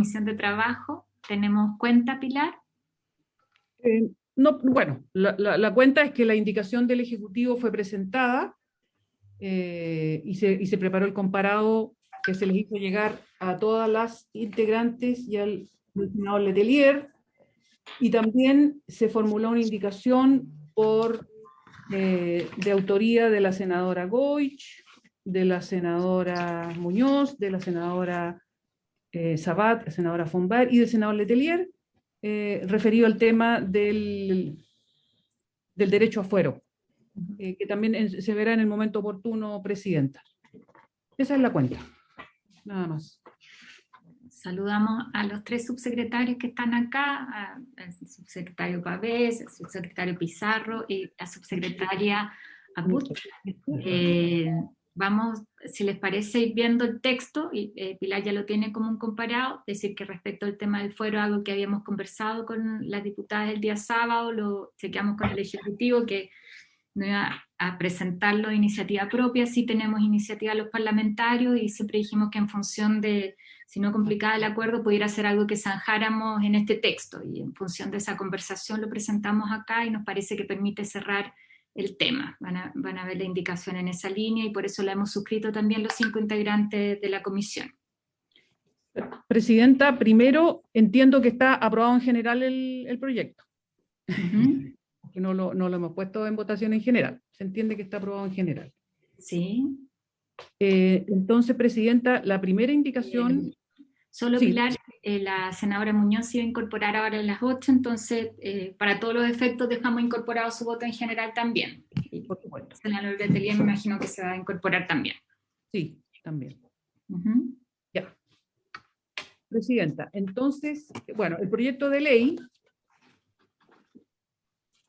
Comisión de Trabajo. ¿Tenemos cuenta, Pilar? No, bueno, la cuenta es que la indicación del Ejecutivo fue presentada y se preparó el comparado que se les hizo llegar a todas las integrantes y al senador Letelier, y también se formuló una indicación de autoría de la senadora Goich, de la senadora Muñoz, de la senadora Sabat, la senadora Fonbar y del senador Letelier, referido al tema del derecho a fuero, que también se verá en el momento oportuno, Presidenta. Esa es la cuenta, nada más. Saludamos a los 3 subsecretarios que están acá, al subsecretario Pavés, al subsecretario Pizarro y la subsecretaria Aput. Vamos, si les parece, ir viendo el texto, y Pilar ya lo tiene como un comparado, decir que respecto al tema del fuero, algo que habíamos conversado con las diputadas el día sábado, lo chequeamos con el Ejecutivo, que no iba a presentarlo de iniciativa propia. Sí tenemos iniciativa los parlamentarios y siempre dijimos que en función de, si no complicaba el acuerdo, pudiera ser algo que zanjáramos en este texto, y en función de esa conversación lo presentamos acá y nos parece que permite cerrar el tema. Van a ver la indicación en esa línea y por eso la hemos suscrito también los 5 integrantes de la comisión. Presidenta, primero entiendo que está aprobado en general el proyecto. Que no lo hemos puesto en votación en general. Se entiende que está aprobado en general. Sí. Entonces, Presidenta, la primera indicación... Solo sí. Pilar, la senadora Muñoz se iba a incorporar ahora a las 8, entonces para todos los efectos dejamos incorporado su voto en general también. Y por supuesto. El senador Letelier me imagino que se va a incorporar también. Sí, también. Ya. Presidenta, entonces, bueno, el proyecto de ley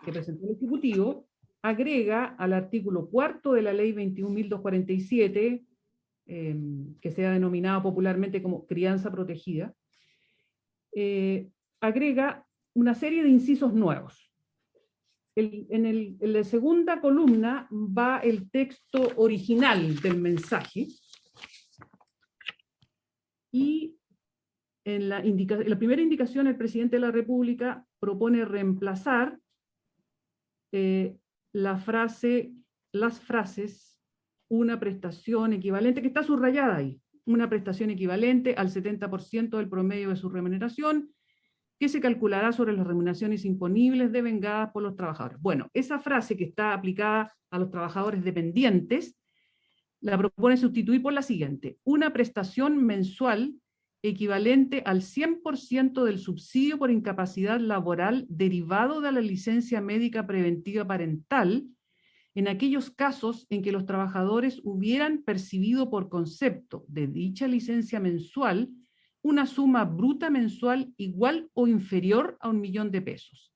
que presentó el Ejecutivo agrega al artículo 4 de la ley 21.247, que se ha denominado popularmente como crianza protegida, agrega una serie de incisos nuevos. En la segunda columna va el texto original del mensaje, y en la primera indicación el presidente de la República propone reemplazar las frases una prestación equivalente, que está subrayada ahí, una prestación equivalente al 70% del promedio de su remuneración, que se calculará sobre las remuneraciones imponibles devengadas por los trabajadores. Bueno, esa frase que está aplicada a los trabajadores dependientes, la propone sustituir por la siguiente: una prestación mensual equivalente al 100% del subsidio por incapacidad laboral derivado de la licencia médica preventiva parental, en aquellos casos en que los trabajadores hubieran percibido por concepto de dicha licencia mensual una suma bruta mensual igual o inferior a 1.000.000 de pesos,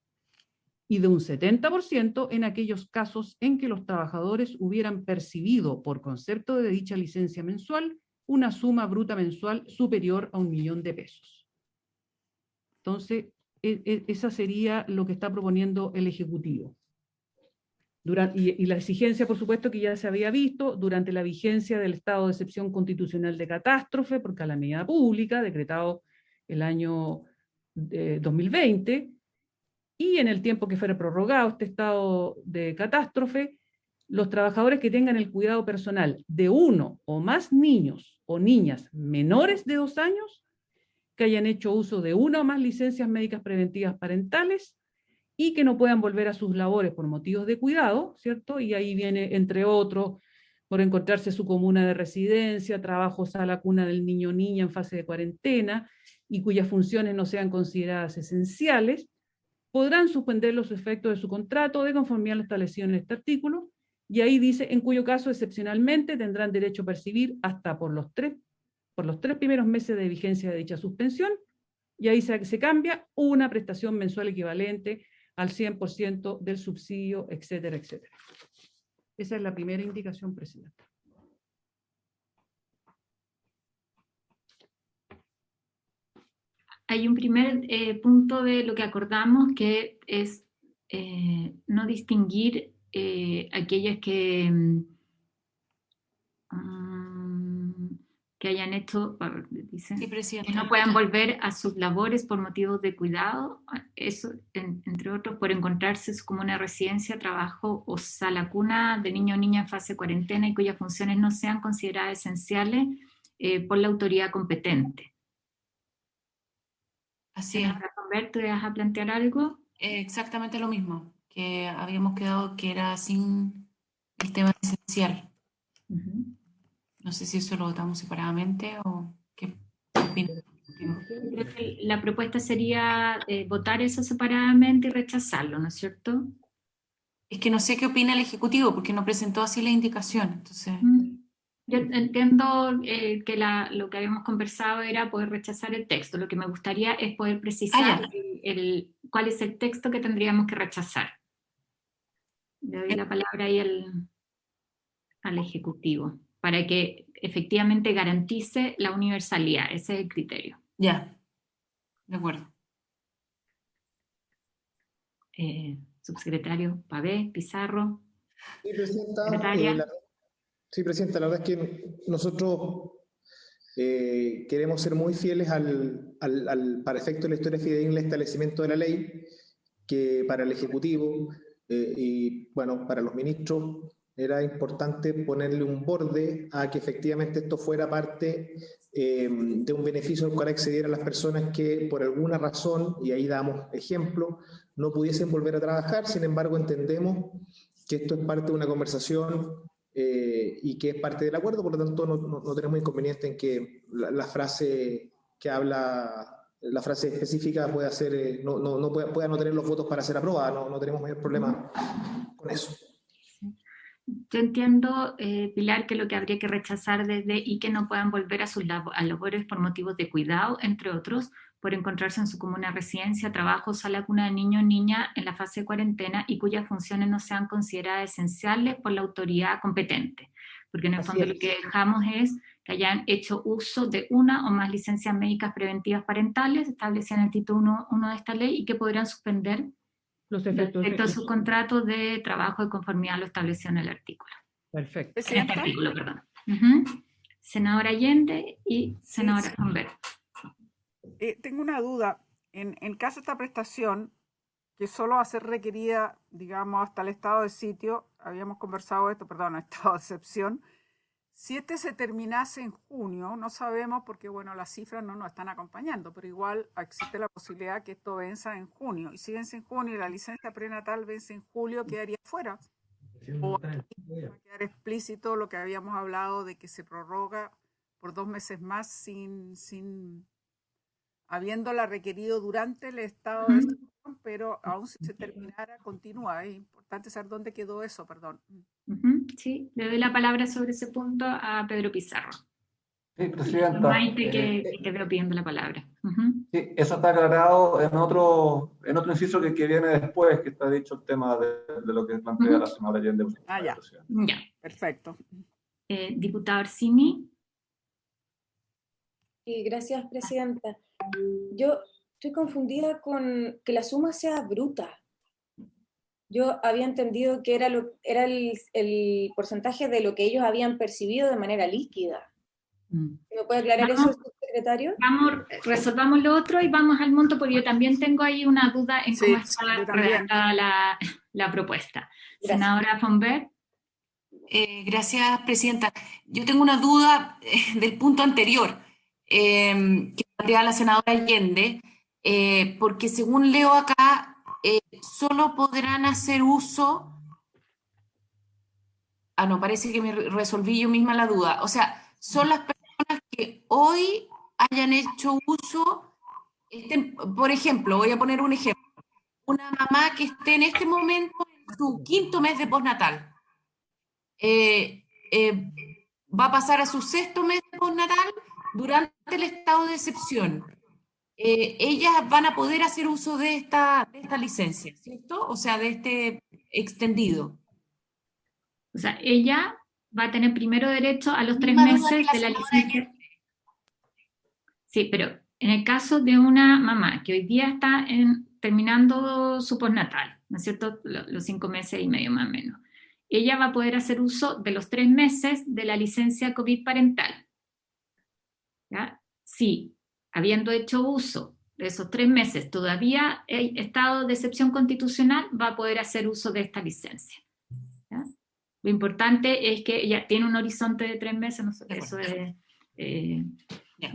y de un 70% en aquellos casos en que los trabajadores hubieran percibido por concepto de dicha licencia mensual una suma bruta mensual superior a 1.000.000 de pesos. Entonces, esa sería lo que está proponiendo el Ejecutivo. Y la exigencia, por supuesto, que ya se había visto durante la vigencia del estado de excepción constitucional de catástrofe por calamidad pública, decretado el año 2020, y en el tiempo que fuera prorrogado este estado de catástrofe, los trabajadores que tengan el cuidado personal de uno o más niños o niñas menores de 2 años, que hayan hecho uso de una o más licencias médicas preventivas parentales, y que no puedan volver a sus labores por motivos de cuidado, ¿cierto? Y ahí viene, entre otros, por encontrarse su comuna de residencia, trabajos a la cuna del niño o niña en fase de cuarentena, y cuyas funciones no sean consideradas esenciales, podrán suspender los efectos de su contrato de conformidad a lo establecido en este artículo, y ahí dice, en cuyo caso, excepcionalmente, tendrán derecho a percibir hasta por los 3 primeros meses de vigencia de dicha suspensión, y ahí se cambia una prestación mensual equivalente al 100% del subsidio, etcétera, etcétera. Esa es la primera indicación, Presidenta. Hay un primer punto de lo que acordamos, que es no distinguir aquellas que que hayan hecho, dicen, Sí, que Presidenta. no puedan volver a sus labores por motivos de cuidado, eso, entre otros, por encontrarse como una residencia, trabajo o sala cuna de niño o niña en fase de cuarentena y cuyas funciones no sean consideradas esenciales por la autoridad competente. Así es. Roberto, ¿te vas a plantear algo? Exactamente lo mismo, que habíamos quedado que era sin el tema esencial. No sé si eso lo votamos separadamente o qué opinas. Creo que la propuesta sería votar eso separadamente y rechazarlo, ¿no es cierto? Es que no sé qué opina el Ejecutivo, porque no presentó así la indicación. Entonces, Yo entiendo que lo que habíamos conversado era poder rechazar el texto. Lo que me gustaría es poder precisar cuál es el texto que tendríamos que rechazar. Le doy la palabra ahí al Ejecutivo, para que efectivamente garantice la universalidad. Ese es el criterio. ya, de acuerdo. Subsecretario Pavé, Pizarro. Sí, Presidenta, Secretaria. sí, Presidenta, la verdad es que nosotros queremos ser muy fieles para efecto de la historia fidedigna del establecimiento de la ley, que para el Ejecutivo y bueno, para los ministros era importante ponerle un borde a que efectivamente esto fuera parte de un beneficio al cual accedieran las personas que por alguna razón, y ahí damos ejemplo, no pudiesen volver a trabajar. Sin embargo, entendemos que esto es parte de una conversación y que es parte del acuerdo, por lo tanto no tenemos inconveniente en que la frase que habla, la frase específica pueda ser, pueda no tener los votos para ser aprobada, no tenemos mayor problema con eso. Yo entiendo, Pilar, que lo que habría que rechazar desde y que no puedan volver a sus labores por motivos de cuidado, entre otros, por encontrarse en su comuna residencia, trabajo, sala cuna de niño o niña en la fase de cuarentena y cuyas funciones no sean consideradas esenciales por la autoridad competente. Porque en el fondo lo que dejamos es que hayan hecho uso de una o más licencias médicas preventivas parentales establecidas en el título 1 de esta ley y que podrán suspender los efectos de su contrato de trabajo de conformidad a lo establecido en el artículo. Perfecto. En este artículo, perdón. Senadora Allende y senadora Humbert. Tengo una duda. En caso de esta prestación, que solo va a ser requerida, digamos, hasta el estado de sitio, habíamos conversado esto, perdón, estado de excepción, si este se terminase en junio, no sabemos porque, bueno, las cifras no nos están acompañando, pero igual existe la posibilidad que esto venza en junio. Y si vence en junio y la licencia prenatal vence en julio, quedaría fuera. O aquí va a quedar explícito lo que habíamos hablado de que se prorroga por 2 meses más habiéndola requerido durante el estado de excepción, pero aún si se terminara, continúa. Es importante saber dónde quedó eso, perdón. Sí, le doy la palabra sobre ese punto a Pedro Pizarro. Sí, Presidenta. Maite, que te veo pidiendo la palabra. Sí, eso está aclarado en otro inciso que viene después, que está dicho el tema de lo que plantea la senadora Allende. Ya. Ya. Perfecto. Diputado Orsini. Sí, gracias, Presidenta. Yo estoy confundida con que la suma sea bruta. Yo había entendido que era el porcentaje de lo que ellos habían percibido de manera líquida. ¿Me puede aclarar eso, secretario? Resolvamos lo otro y vamos al monto, porque yo también tengo ahí una duda en cómo está redactada la propuesta. Gracias. Senadora Humbert. Gracias, Presidenta. Yo tengo una duda del punto anterior que plantea la senadora Allende, porque según leo acá, solo podrán hacer uso... no, parece que me resolví yo misma la duda. O sea, son las personas que hoy hayan hecho uso, por ejemplo, voy a poner un ejemplo, una mamá que esté en este momento en su 5º mes de postnatal, va a pasar a su 6º mes de postnatal durante el estado de excepción. Ellas van a poder hacer uso de esta licencia, ¿cierto? O sea, de este extendido. O sea, ella va a tener primero derecho a los 3 meses de la licencia. Sí, pero en el caso de una mamá que hoy día está terminando su postnatal, ¿no es cierto? Los 5 meses y medio más o menos. Ella va a poder hacer uso de los 3 meses de la licencia COVID parental. ¿ya? Si, habiendo hecho uso de esos 3 meses, todavía hay estado de excepción constitucional, va a poder hacer uso de esta licencia. ¿Ya? Lo importante es que ella tiene un horizonte de 3 meses, no sé, eso es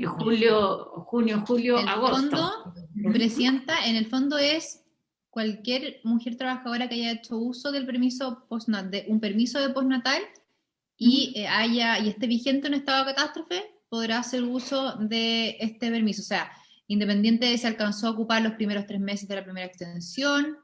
junio, julio, El agosto. fondo, Presidenta, en el fondo es cualquier mujer trabajadora que haya hecho uso del permiso de un permiso de postnatal y esté vigente en estado de catástrofe, podrá hacer uso de este permiso. O sea, independiente de si alcanzó a ocupar los primeros 3 meses de la primera extensión.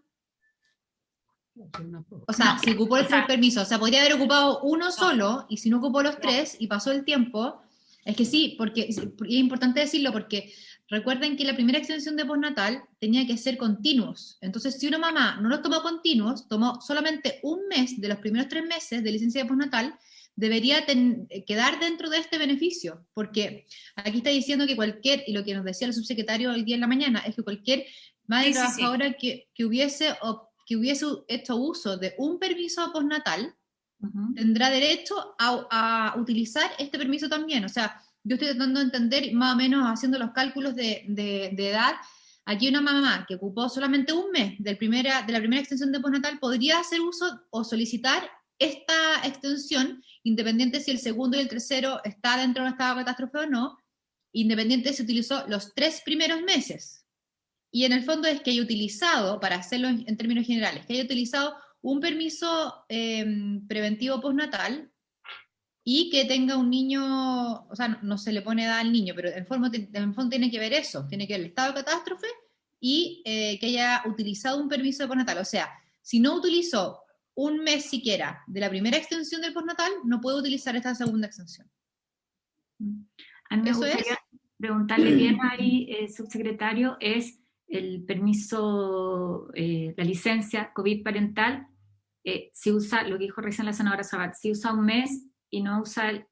O sea, si ocupó el permiso, o sea, podría haber ocupado uno solo, y si no ocupó los 3 y pasó el tiempo, es que sí, porque es importante decirlo, porque recuerden que la primera extensión de postnatal tenía que ser continuos. Entonces, si una mamá no los tomó continuos, tomó solamente un mes de los primeros 3 meses de licencia de postnatal, debería quedar dentro de este beneficio, porque aquí está diciendo que cualquier, y lo que nos decía el subsecretario hoy día en la mañana, es que cualquier madre trabajadora que hubiese hecho uso de un permiso postnatal, tendrá derecho a utilizar este permiso también. O sea, yo estoy tratando de entender, más o menos haciendo los cálculos de edad, aquí una mamá que ocupó solamente un mes de la primera extensión de postnatal podría hacer uso o solicitar esta extensión, independiente si el segundo y el tercero está dentro de un estado de catástrofe o no, independiente si utilizó los 3 primeros meses. Y en el fondo es que haya utilizado, para hacerlo en términos generales, que haya utilizado un permiso preventivo postnatal y que tenga un niño, o sea, no se le pone edad al niño, pero en el fondo tiene que ver eso, tiene que ver el estado de catástrofe y que haya utilizado un permiso de postnatal. O sea, si no utilizó un mes siquiera de la primera extensión del postnatal, no puede utilizar esta segunda extensión. A mí me gustaría preguntarle bien ahí, subsecretario, es el permiso, la licencia COVID parental, si usa, lo que dijo recién la senadora Sabat, si usa un mes y no usa el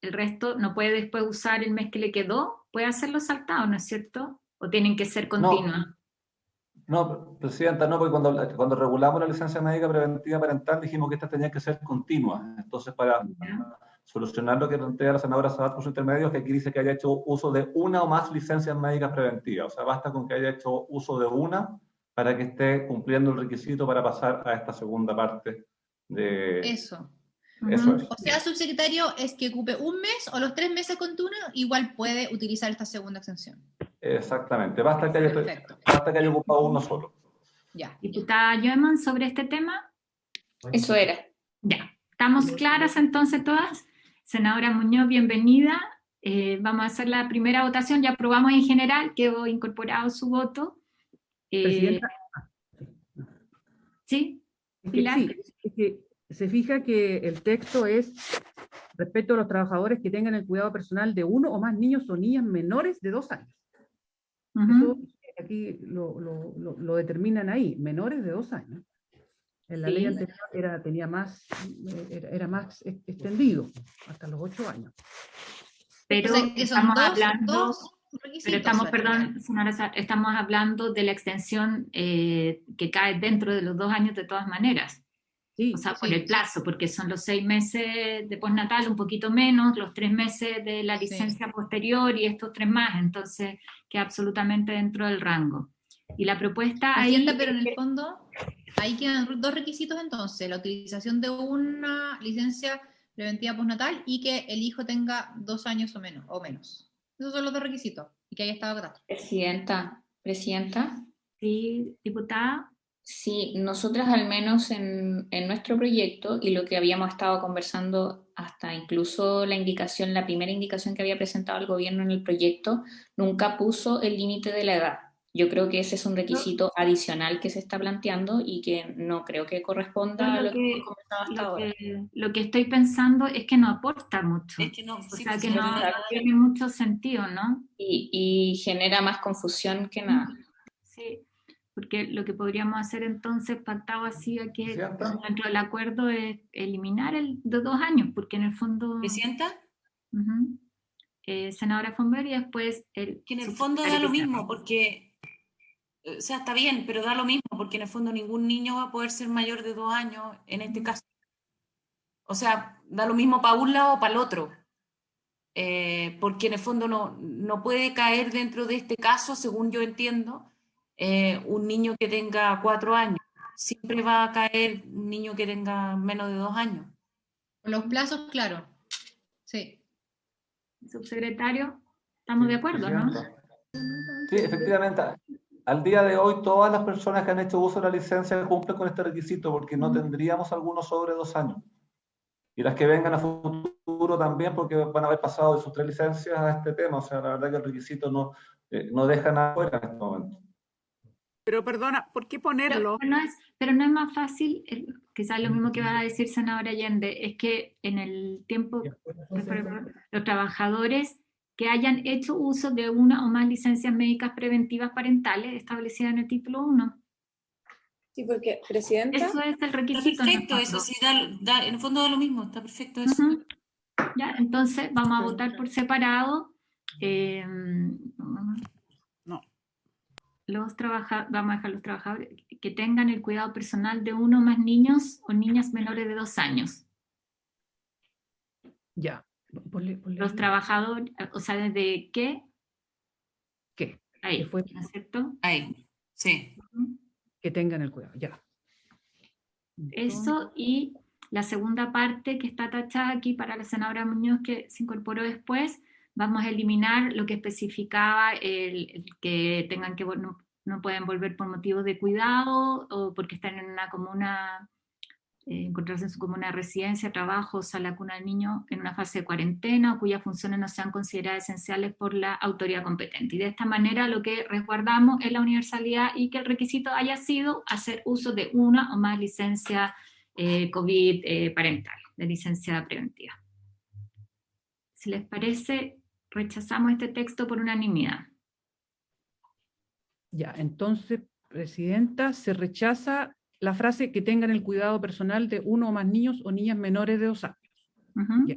resto, no puede después usar el mes que le quedó, puede hacerlo saltado, ¿no es cierto? ¿O tienen que ser continuos? No, Presidenta, no, porque cuando regulamos la licencia médica preventiva parental dijimos que estas tenían que ser continuas. Entonces, para solucionar lo que plantea la senadora Sabat por su intermedio, es que aquí dice que haya hecho uso de una o más licencias médicas preventivas. O sea, basta con que haya hecho uso de una para que esté cumpliendo el requisito para pasar a esta segunda parte de... Eso. Eso es. O sea, subsecretario, es que ocupe un mes o los 3 meses continuos, igual puede utilizar esta segunda extensión. Exactamente, basta que haya ocupado uno solo. Ya. Diputada Joeman, sobre este tema. Eso era. Ya, ¿estamos claras entonces todas? Senadora Muñoz, bienvenida. Vamos a hacer la primera votación, ya aprobamos en general, quedó incorporado su voto. Presidenta. ¿Sí? Es que se fija que el texto es respecto a los trabajadores que tengan el cuidado personal de uno o más niños o niñas menores de 2 años. Eso aquí lo determinan ahí, menores de 2 años. En la ley anterior era más extendido, hasta los 8 años. Pero o sea, que estamos son hablando, pero estamos hablando de la extensión que cae dentro de los 2 años de todas maneras. Sí, o sea, por el plazo, porque son los 6 meses de postnatal, un poquito menos, los 3 meses de la licencia posterior y estos 3 más, entonces queda absolutamente dentro del rango. Y la propuesta ahí... Pero en el fondo, ahí quedan 2 requisitos entonces, la utilización de una licencia preventiva postnatal y que el hijo tenga 2 años o menos. Esos son los 2 requisitos, y que haya estado catástrofe. Presidenta. Sí, diputada. Sí, nosotras al menos en nuestro proyecto y lo que habíamos estado conversando hasta incluso la primera indicación que había presentado el gobierno en el proyecto, nunca puso el límite de la edad. Yo creo que ese es un requisito adicional que se está planteando y que no creo que corresponda a lo que hemos conversado hasta ahora. Lo que estoy pensando es que no aporta mucho. Es que no, o sí, sea, pues, que no tiene mucho sentido, ¿no? Y genera más confusión que nada. Sí, porque lo que podríamos hacer entonces, pactado así, aquí dentro del acuerdo, es eliminar el de 2 años, porque en el fondo... ¿Presidenta? Senadora Fonber y después... Que en el fondo da lo mismo, porque... O sea, está bien, pero da lo mismo, porque en el fondo ningún niño va a poder ser mayor de 2 años en este caso. O sea, da lo mismo para un lado o para el otro. porque en el fondo no puede caer dentro de este caso, según yo entiendo, un niño que tenga 4 años. Siempre va a caer un niño que tenga menos de 2 años. Con los plazos, claro. Sí. Subsecretario, estamos de acuerdo, ¿no? Sí, efectivamente. Al día de hoy, todas las personas que han hecho uso de la licencia cumplen con este requisito, porque no tendríamos algunos sobre 2 años. Y las que vengan a futuro también, porque van a haber pasado de sus 3 licencias a este tema. O sea, la verdad que el requisito no deja nada fuera en este momento. Pero perdona, ¿por qué ponerlo? Pero no es más fácil, quizás lo mismo que va a decir senadora Allende, es que en el tiempo, los trabajadores que hayan hecho uso de una o más licencias médicas preventivas parentales establecidas en el título 1. Sí, porque, Presidenta... Eso es el Está requisito. perfecto, eso sí, en el fondo da lo mismo, está perfecto eso. Ya, entonces vamos a votar por separado. No. Vamos a dejar los trabajadores que tengan el cuidado personal de uno o más niños o niñas menores de 2 años. Ya. Los trabajadores, o sea, ¿desde qué? ¿Qué? Ahí, ¿Qué fue? ¿no es cierto? Ahí, sí. Que tengan el cuidado, ya. Eso, y la segunda parte que está tachada aquí para la senadora Muñoz, que se incorporó después, vamos a eliminar lo que especificaba el que tengan que no pueden volver por motivos de cuidado o porque están en una comuna, encontrarse en su comuna de residencia, trabajo, sala cuna del niño en una fase de cuarentena o cuyas funciones no sean consideradas esenciales por la autoridad competente. Y de esta manera lo que resguardamos es la universalidad y que el requisito haya sido hacer uso de una o más licencias COVID parental, de licencia preventiva. Si les parece, rechazamos este texto por unanimidad. Ya, entonces, Presidenta, se rechaza la frase que tengan el cuidado personal de uno o más niños o niñas menores de 2 años. Ya.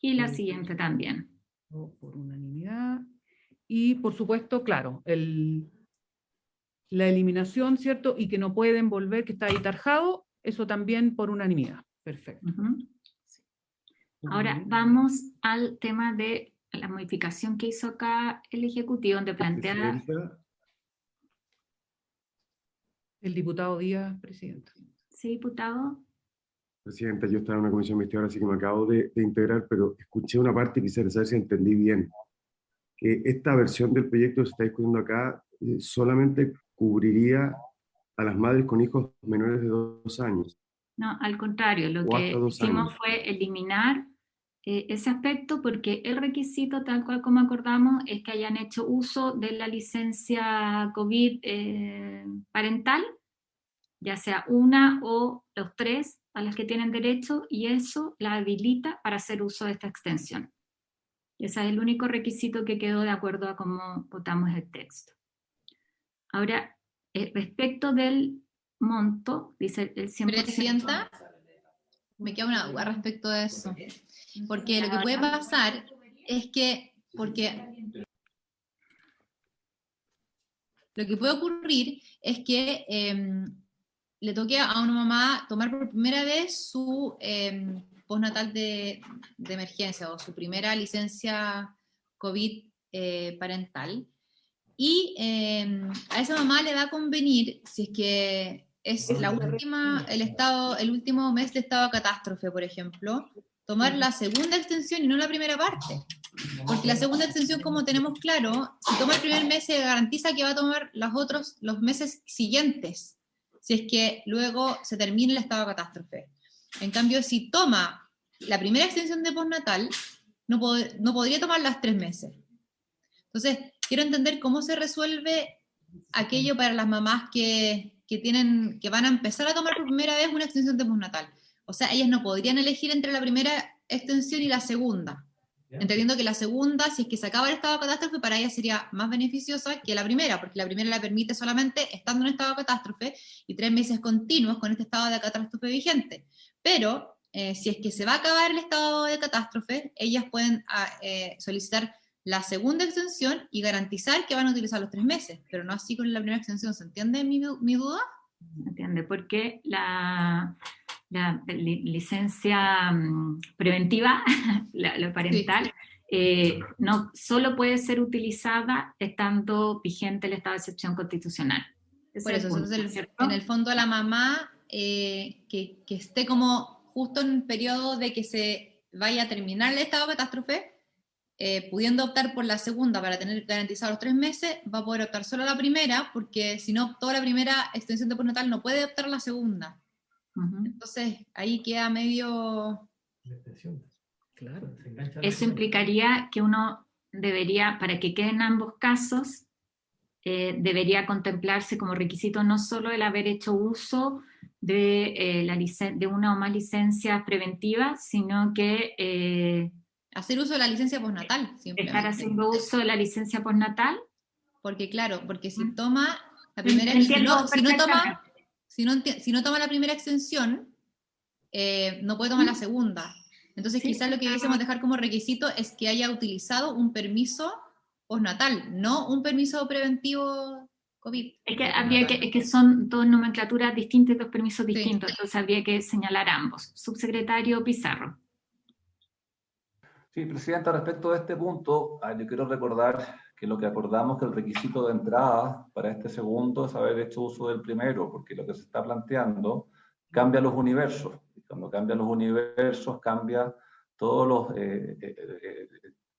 Y la siguiente también. Por unanimidad. Y, por supuesto, claro, la eliminación, ¿cierto? Y que no pueden volver, que está ahí tarjado, eso también por unanimidad. Perfecto. Ahora vamos al tema de la modificación que hizo acá el Ejecutivo, donde plantea... El diputado Díaz, Presidenta. Sí, diputado. Presidenta, yo estaba en una comisión investigadora, así que me acabo de integrar, pero escuché una parte y quisiera saber si entendí bien. Que esta versión del proyecto que se está discutiendo acá solamente cubriría a las madres con hijos menores de 2 años. No, al contrario, lo que hicimos fue eliminar ese aspecto porque el requisito, tal cual como acordamos, es que hayan hecho uso de la licencia COVID parental, ya sea una o los 3 a las que tienen derecho, y eso la habilita para hacer uso de esta extensión. Ese es el único requisito que quedó de acuerdo a cómo votamos el texto. Ahora, respecto del monto, dice el 100%. Presidenta, me queda una duda respecto a eso. Porque lo que puede pasar es que, lo que puede ocurrir es que le toque a una mamá tomar por primera vez su postnatal de emergencia o su primera licencia COVID parental. Y a esa mamá le va a convenir, si es que es el último mes de estado de catástrofe, por ejemplo, tomar la segunda extensión y no la primera parte. Porque la segunda extensión, como tenemos claro, si toma el primer mes se garantiza que va a tomar los meses siguientes, si es que luego se termina el estado de catástrofe. En cambio, si toma la primera extensión de postnatal, no podría tomar las 3 meses. Entonces, quiero entender cómo se resuelve aquello para las mamás que van a empezar a tomar por primera vez una extensión de postnatal. O sea, ellas no podrían elegir entre la primera extensión y la segunda. Entendiendo que la segunda, si es que se acaba el estado de catástrofe, para ellas sería más beneficiosa que la primera, porque la primera la permite solamente estando en estado de catástrofe y 3 meses continuos con este estado de catástrofe vigente. Pero, si es que se va a acabar el estado de catástrofe, ellas pueden solicitar la segunda extensión y garantizar que van a utilizar los 3 meses, pero no así con la primera extensión. ¿Se entiende mi duda? ¿Entiende? Porque la licencia preventiva, la parental, no solo puede ser utilizada estando vigente el estado de excepción constitucional. Por eso, en el fondo la mamá que esté como justo en un periodo de que se vaya a terminar el estado de catástrofe, pudiendo optar por la segunda para tener garantizados los 3 meses, va a poder optar solo a la primera, porque si no optó a la primera extensión de postnatal no puede optar a la segunda. Entonces ahí queda medio... Claro, se engancha. Eso implicaría que uno debería, para que queden ambos casos, debería contemplarse como requisito no solo el haber hecho uso de, de una o más licencias preventivas, sino que... hacer uso de la licencia postnatal. Estar haciendo uso de la licencia postnatal. Porque claro, porque si toma la primera... Si no toma la primera extensión, no puede tomar la segunda. Entonces, quizás lo que debiésemos dejar como requisito es que haya utilizado un permiso postnatal, no un permiso preventivo COVID. Es que son dos nomenclaturas distintas, dos permisos distintos, entonces habría que señalar ambos. Subsecretario Pizarro. Sí, Presidenta, respecto a este punto, yo quiero recordar que lo que acordamos que el requisito de entrada para este segundo es haber hecho uso del primero, porque lo que se está planteando cambia los universos. Y cuando cambia los universos, cambia todos los...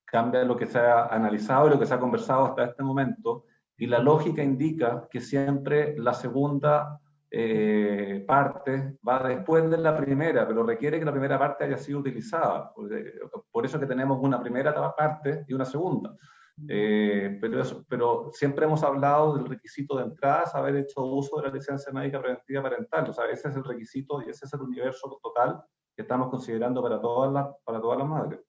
cambia lo que se ha analizado y lo que se ha conversado hasta este momento, y la lógica indica que siempre la segunda parte va después de la primera, pero requiere que la primera parte haya sido utilizada. Por eso que tenemos una primera parte y una segunda. Pero siempre hemos hablado del requisito de entrada, es haber hecho uso de la licencia médica preventiva parental. O sea, ese es el requisito y ese es el universo total que estamos considerando para todas las madres.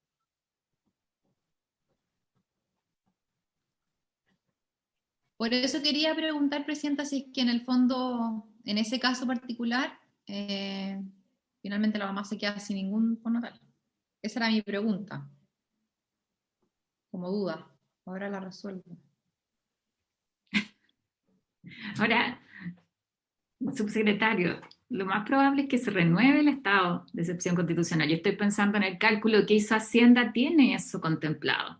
Por eso quería preguntar, Presidenta, si es que en el fondo, en ese caso particular, finalmente la mamá se queda sin ningún postnatal. Esa era mi pregunta, como duda. Ahora la resuelvo. Ahora, subsecretario, lo más probable es que se renueve el estado de excepción constitucional. Yo estoy pensando en el cálculo que hizo Hacienda, tiene eso contemplado.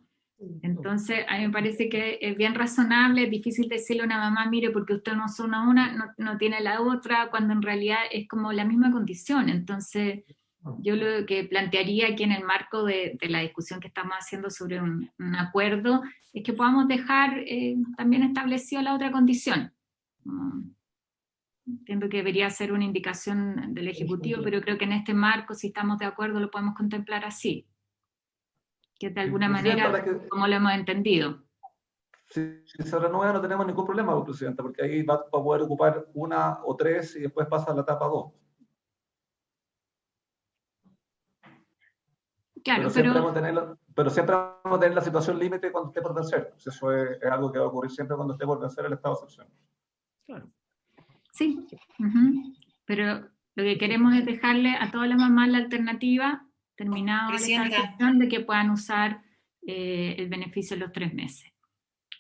Entonces, a mí me parece que es bien razonable, es difícil decirle a una mamá, mire, porque usted no suma una, no tiene la otra, cuando en realidad es como la misma condición. Entonces, yo lo que plantearía aquí en el marco de la discusión que estamos haciendo sobre un acuerdo, es que podamos dejar también establecido la otra condición. Entiendo que debería ser una indicación del Ejecutivo, pero creo que en este marco, si estamos de acuerdo, lo podemos contemplar así. Que de alguna manera, como lo hemos entendido. Si se renueva no tenemos ningún problema, Presidenta, porque ahí va a poder ocupar una o tres y después pasa a la etapa 2. Claro, pero siempre vamos a tener la situación límite cuando esté por vencer. Eso es algo que va a ocurrir siempre cuando esté por vencer el estado de excepción. Claro. Sí, pero lo que queremos es dejarle a todas las mamás la alternativa, terminado la excepción, de que puedan usar el beneficio de los 3 meses.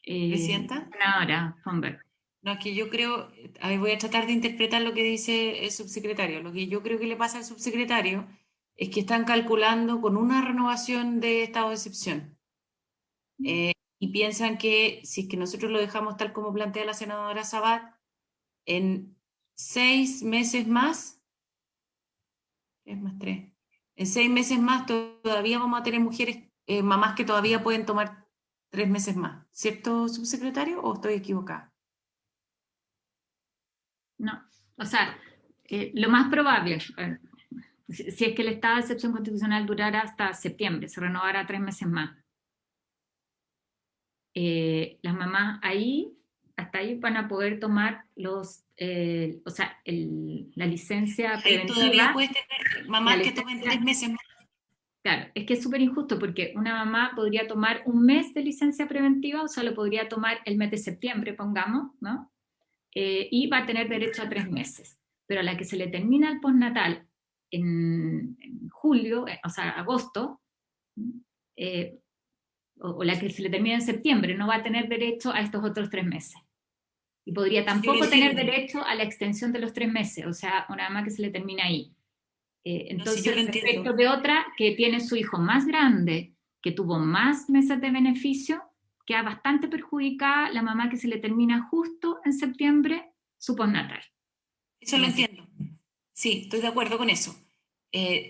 ¿Presidenta? Ahora, Fonberg. No, es que yo creo, a ver, voy a tratar de interpretar lo que dice el subsecretario. Lo que yo creo que le pasa al subsecretario es que están calculando con una renovación de estado de excepción. Y piensan que si es que nosotros lo dejamos tal como plantea la senadora Sabat, en 6 meses más, 3 más 3, en 6 meses más todavía vamos a tener mujeres, mamás que todavía pueden tomar 3 meses más. ¿Cierto, subsecretario, o estoy equivocada? No, o sea, lo más probable, si es que el estado de excepción constitucional durara hasta septiembre, se renovara 3 meses más. Las mamás hasta ahí van a poder tomar la licencia preventiva. Todavía puedes tener mamás que tomen 3 meses más. Claro, es que es súper injusto porque una mamá podría tomar 1 mes de licencia preventiva, o sea, lo podría tomar el mes de septiembre, pongamos, ¿no? Y va a tener derecho a 3 meses. Pero a la que se le termina el postnatal en julio, o sea, agosto, o la que se le termina en septiembre, no va a tener derecho a estos otros 3 meses. Y podría tampoco tener derecho a la extensión de los 3 meses, o sea, una mamá que se le termina ahí. Entonces, yo lo entiendo. respecto de otra que tiene su hijo más grande, que tuvo más meses de beneficio, queda bastante perjudicada la mamá que se le termina justo en septiembre su postnatal. Eso lo entiendo. Sí, estoy de acuerdo con eso.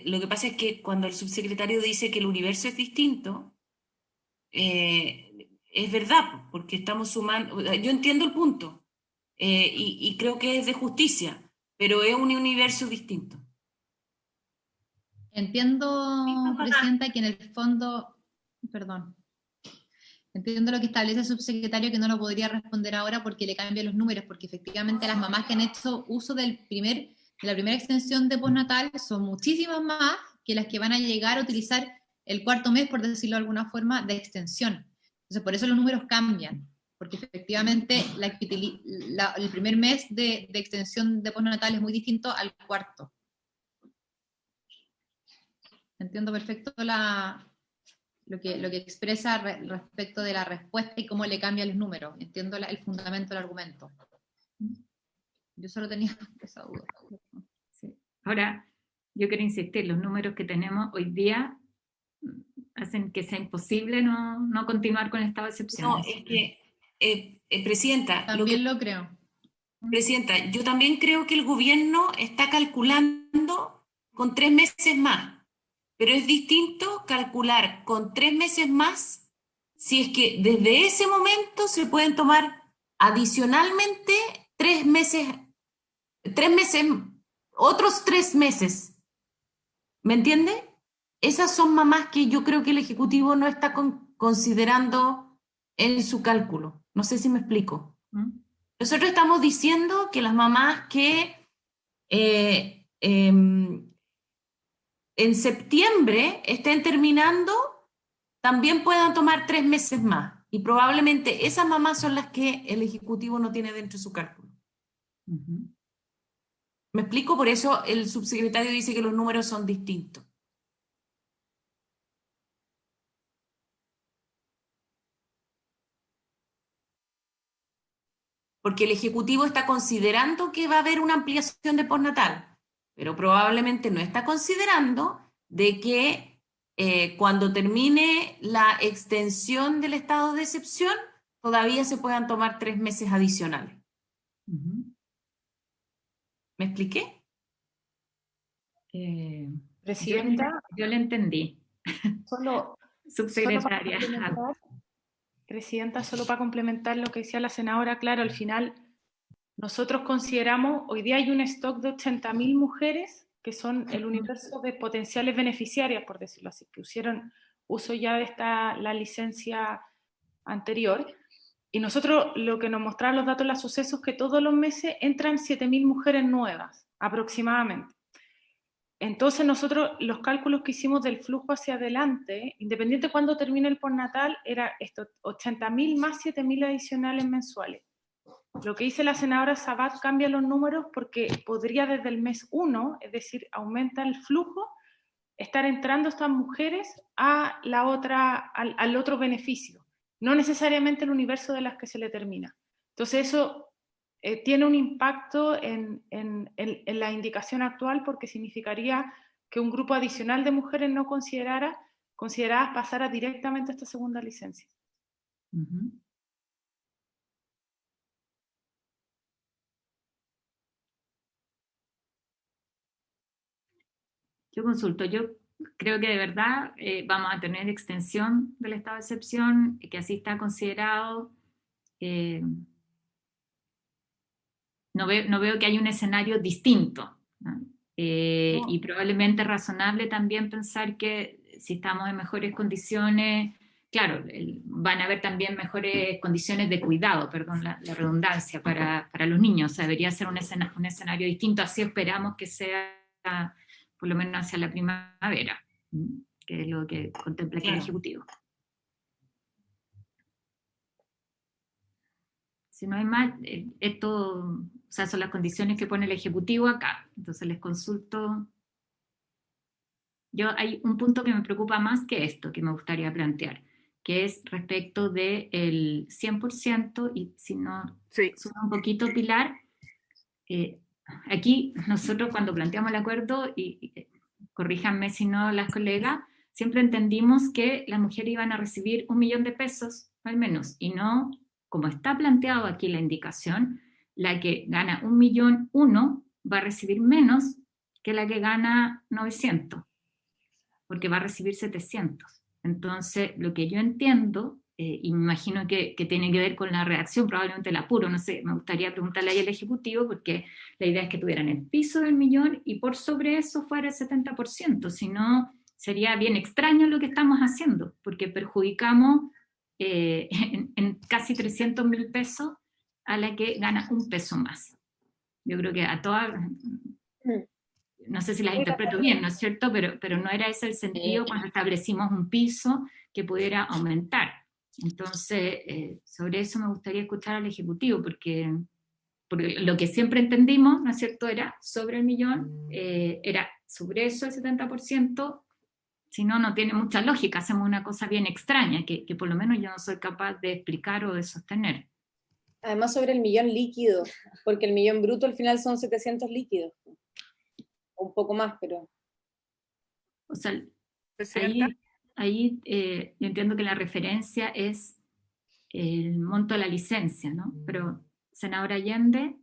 Lo que pasa es que cuando el subsecretario dice que el universo es distinto, es verdad, porque estamos sumando, yo entiendo el punto, y creo que es de justicia, pero es un universo distinto. Entiendo, Presidenta, que en el fondo, perdón, entiendo lo que establece el subsecretario, que no lo podría responder ahora porque le cambia los números, porque efectivamente las mamás que han hecho uso de la primera extensión de postnatal son muchísimas más que las que van a llegar a utilizar el cuarto mes, por decirlo de alguna forma, de extensión. Entonces, por eso los números cambian, porque efectivamente el primer mes de extensión de postnatal es muy distinto al cuarto. Entiendo perfecto lo que expresa respecto de la respuesta y cómo le cambia los números. Entiendo el fundamento del argumento. Yo solo tenía esa duda. Sí. Ahora, yo quiero insistir, los números que tenemos hoy día hacen que sea imposible no continuar con el estado de excepción. No, es que, Presidenta, también lo creo. Presidenta, yo también creo que el gobierno está calculando con 3 meses más, pero es distinto calcular con 3 meses más si es que desde ese momento se pueden tomar adicionalmente 3 meses, otros 3 meses. ¿Me entiende? Esas son mamás que yo creo que el Ejecutivo no está considerando en su cálculo. No sé si me explico. Nosotros estamos diciendo que las mamás que en septiembre estén terminando también puedan tomar 3 meses más. Y probablemente esas mamás son las que el Ejecutivo no tiene dentro de su cálculo. ¿Me explico? Por eso el subsecretario dice que los números son distintos. Porque el Ejecutivo está considerando que va a haber una ampliación de postnatal, pero probablemente no está considerando de que cuando termine la extensión del estado de excepción, todavía se puedan tomar 3 meses adicionales. ¿Me expliqué? Presidenta, yo le entendí. Subsecretaria. Presidenta, solo para complementar lo que decía la senadora, claro, al final nosotros consideramos, hoy día hay un stock de 80.000 mujeres que son el universo de potenciales beneficiarias, por decirlo así, que hicieron uso ya de la licencia anterior. Y nosotros lo que nos mostraron los datos de la sucesos es que todos los meses entran 7.000 mujeres nuevas, aproximadamente. Entonces nosotros los cálculos que hicimos del flujo hacia adelante, independiente de cuándo termine el postnatal, era esto, 80.000 más 7.000 adicionales mensuales. Lo que dice la senadora Sabat cambia los números porque podría desde el mes 1, es decir, aumenta el flujo, estar entrando estas mujeres a al otro beneficio, no necesariamente el universo de las que se le termina. Entonces eso tiene un impacto en la indicación actual porque significaría que un grupo adicional de mujeres no consideradas pasara directamente a esta segunda licencia. Yo consulto, yo creo que de verdad vamos a tener extensión del estado de excepción, que así está considerado. No veo que haya un escenario distinto, ¿no? Y probablemente es razonable también pensar que si estamos en mejores condiciones, claro, van a haber también mejores condiciones de cuidado, perdón la redundancia, para los niños. O sea, debería ser un escenario distinto, así esperamos que sea por lo menos hacia la primavera, que es lo que contempla aquí el Ejecutivo. Si no hay más, esto, o sea, son las condiciones que pone el Ejecutivo acá. Entonces les consulto. Hay un punto que me preocupa más que esto, que me gustaría plantear, que es respecto del 100%, y si no suma un poquito, Pilar, aquí nosotros cuando planteamos el acuerdo, y corríjanme si no las colegas, siempre entendimos que las mujeres iban a recibir 1 millón de pesos al menos, y no, como está planteado aquí la indicación, la que gana 1.000.001 va a recibir menos que la que gana 900, porque va a recibir 700. Entonces, lo que yo entiendo, y me imagino que tiene que ver con la redacción, probablemente el apuro, no sé, me gustaría preguntarle ahí al Ejecutivo, porque la idea es que tuvieran el piso del 1.000.000 y por sobre eso fuera el 70%, si no, sería bien extraño lo que estamos haciendo, porque perjudicamos en casi 300.000 pesos a la que gana 1 peso más. Yo creo que a todas, no sé si las interpreto bien, ¿no es cierto? Pero no era ese el sentido cuando establecimos un piso que pudiera aumentar. Entonces, sobre eso me gustaría escuchar al Ejecutivo, porque lo que siempre entendimos, ¿no es cierto?, era sobre el 1.000.000, era sobre eso el 70%, si no, no tiene mucha lógica, hacemos una cosa bien extraña, que por lo menos yo no soy capaz de explicar o de sostener. Además sobre el 1.000.000 líquido, porque el 1.000.000 bruto al final son 700 líquidos. O un poco más, pero... O sea, Presidenta. ahí yo entiendo que la referencia es el monto de la licencia, ¿no? Pero, senadora Allende...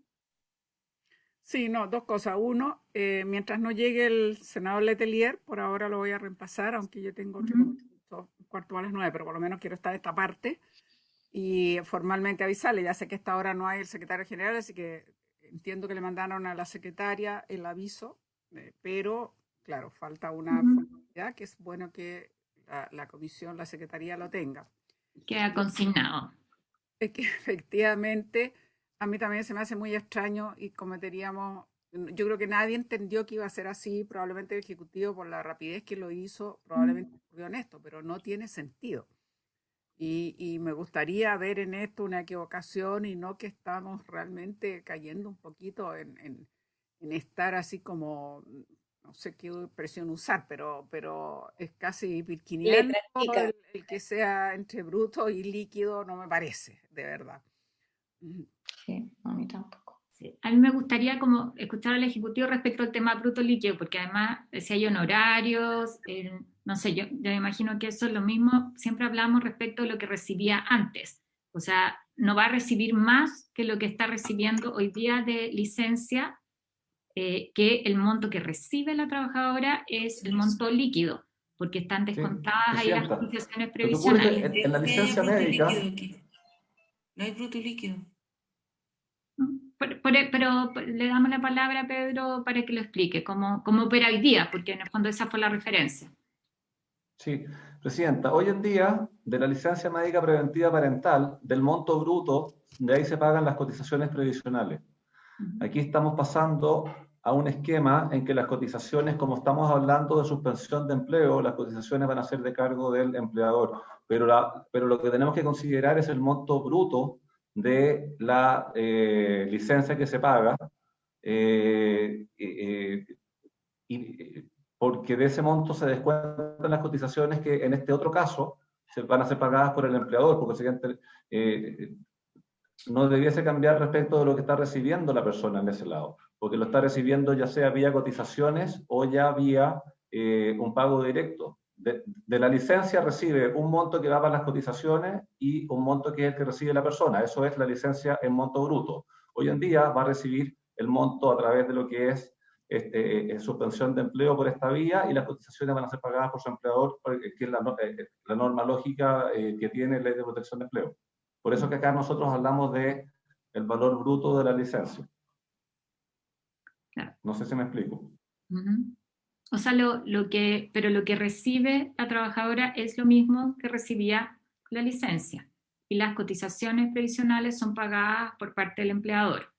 Sí, no, dos cosas. Uno, mientras no llegue el senador Letelier, por ahora lo voy a reemplazar, aunque yo tengo otro cuarto a las 9, pero por lo menos quiero estar esta parte y formalmente avisarle. Ya sé que a esta hora no hay el secretario general, así que entiendo que le mandaron a la secretaria el aviso, pero claro, falta una formalidad que es bueno que la comisión, la secretaría lo tenga. Queda consignado. Es que efectivamente a mí también se me hace muy extraño y cometeríamos, yo creo que nadie entendió que iba a ser así, probablemente el Ejecutivo por la rapidez que lo hizo, probablemente fue honesto, pero no tiene sentido. Y me gustaría ver en esto una equivocación y no que estamos realmente cayendo un poquito en estar así como, no sé qué expresión usar, pero es casi virginiano el que sea entre bruto y líquido, no me parece, de verdad. Sí, a mí tampoco. Sí. A mí me gustaría como escuchar al Ejecutivo respecto al tema bruto líquido, porque además si hay honorarios, no sé, yo me imagino que eso es lo mismo, siempre hablamos respecto a lo que recibía antes, o sea, no va a recibir más que lo que está recibiendo hoy día de licencia, que el monto que recibe la trabajadora es el monto líquido, porque están descontadas ahí las cotizaciones previsionales. En la licencia médica... No hay bruto y líquido. Pero le damos la palabra a Pedro para que lo explique, cómo opera hoy día, porque en el fondo esa fue la referencia. Sí, Presidenta, hoy en día, de la licencia médica preventiva parental, del monto bruto, de ahí se pagan las cotizaciones previsionales. Aquí estamos pasando a un esquema en que las cotizaciones, como estamos hablando de suspensión de empleo, las cotizaciones van a ser de cargo del empleador, pero lo que tenemos que considerar es el monto bruto de la licencia que se paga, porque de ese monto se descuentan las cotizaciones que en este otro caso se van a ser pagadas por el empleador, porque no debiese cambiar respecto de lo que está recibiendo la persona en ese lado, porque lo está recibiendo ya sea vía cotizaciones o ya vía un pago directo. De la licencia recibe un monto que va para las cotizaciones y un monto que es el que recibe la persona. Eso es la licencia en monto bruto. Hoy en día va a recibir el monto a través de lo que es suspensión de empleo por esta vía y las cotizaciones van a ser pagadas por su empleador, que es la norma lógica que tiene la Ley de Protección de Empleo. Por eso que acá nosotros hablamos de el valor bruto de la licencia. Claro. No sé si me explico. O sea, pero lo que recibe la trabajadora es lo mismo que recibía la licencia. Y las cotizaciones previsionales son pagadas por parte del empleador.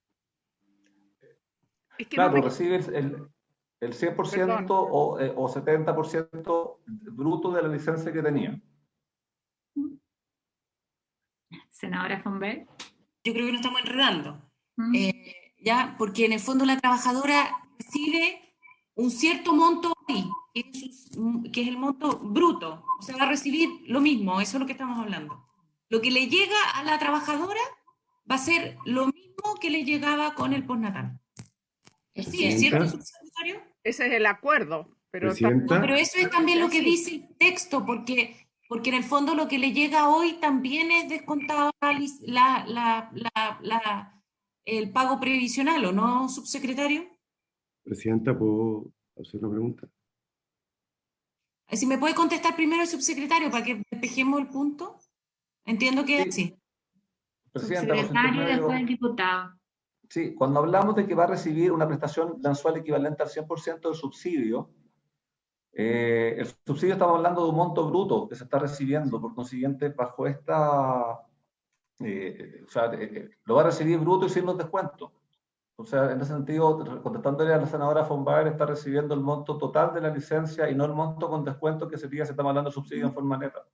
Es que claro, no recibe el 100% o 70% bruto de la licencia que tenía. Senadora Fonbel. Yo creo que nos estamos enredando. Ya, porque en el fondo la trabajadora recibe un cierto monto hoy, que es el monto bruto. O sea, va a recibir lo mismo, eso es lo que estamos hablando. Lo que le llega a la trabajadora va a ser lo mismo que le llegaba con el postnatal. Sí, ¿es cierto, subsecretario? Ese es el acuerdo. Pero Presidenta. No, pero eso es también lo que dice el texto, porque en el fondo lo que le llega hoy también es descontado el pago previsional, ¿o no, subsecretario? Presidenta, ¿puedo hacer una pregunta? Si me puede contestar primero el subsecretario para que despejemos el punto. Entiendo que es así. Presidenta, los Subsecretario y después el intermedios. diputado. Sí, cuando hablamos de que va a recibir una prestación mensual equivalente al 100% del subsidio, el subsidio estamos hablando de un monto bruto que se está recibiendo, por consiguiente, bajo esta, lo va a recibir bruto y sin los descuentos. O sea, en ese sentido, contestándole a la senadora von Baer, está recibiendo el monto total de la licencia y no el monto con descuento que sería si estamos hablando de subsidio en forma neta.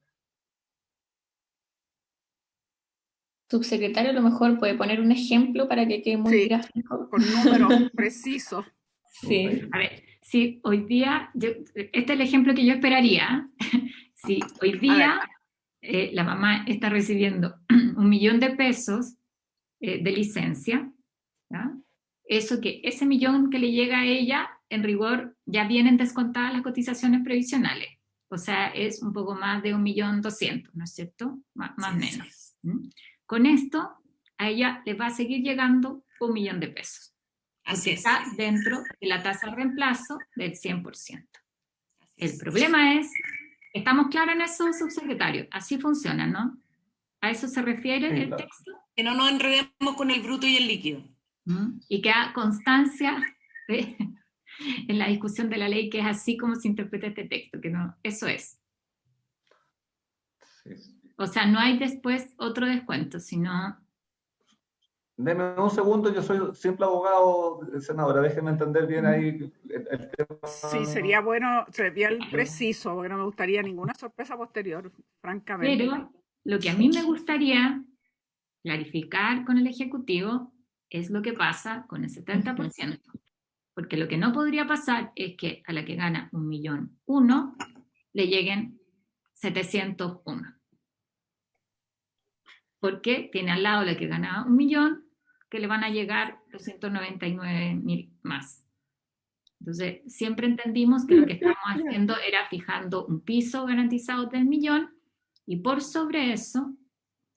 Subsecretario, a lo mejor puede poner un ejemplo para que quede muy Sí, gráfico. con números precisos. Sí. A ver, si hoy día, este es el ejemplo que yo esperaría. Si hoy día la mamá está recibiendo 1 millón de pesos de licencia, ¿ya? Ese millón que le llega a ella, en rigor, ya vienen descontadas las cotizaciones previsionales. O sea, es un poco más de 1.200.000, ¿no es cierto? Más o menos. ¿Mm? Con esto, a ella le va a seguir llegando 1 millón de pesos. Porque está dentro de la tasa de reemplazo del 100%. El problema es, ¿estamos claros en eso, subsecretario? Así funciona, ¿no? ¿A eso se refiere el texto? Que no nos enredemos con el bruto y el líquido. Y queda constancia en la discusión de la ley que es así como se interpreta este texto, que no, eso es. Sí. O sea, no hay después otro descuento, sino... Deme un segundo, yo soy simple abogado, senadora, déjeme entender bien ahí el tema. Sí, sería bueno, sería el preciso, porque no me gustaría ninguna sorpresa posterior, francamente. Pero lo que a mí me gustaría clarificar con el Ejecutivo es lo que pasa con el 70%. Porque lo que no podría pasar es que a la que gana 1.000.001 le lleguen 701. Porque tiene al lado la que gana 1 millón, que le van a llegar 299.000 más. Entonces, siempre entendimos que lo que estábamos haciendo era fijando un piso garantizado del 1.000.000 y por sobre eso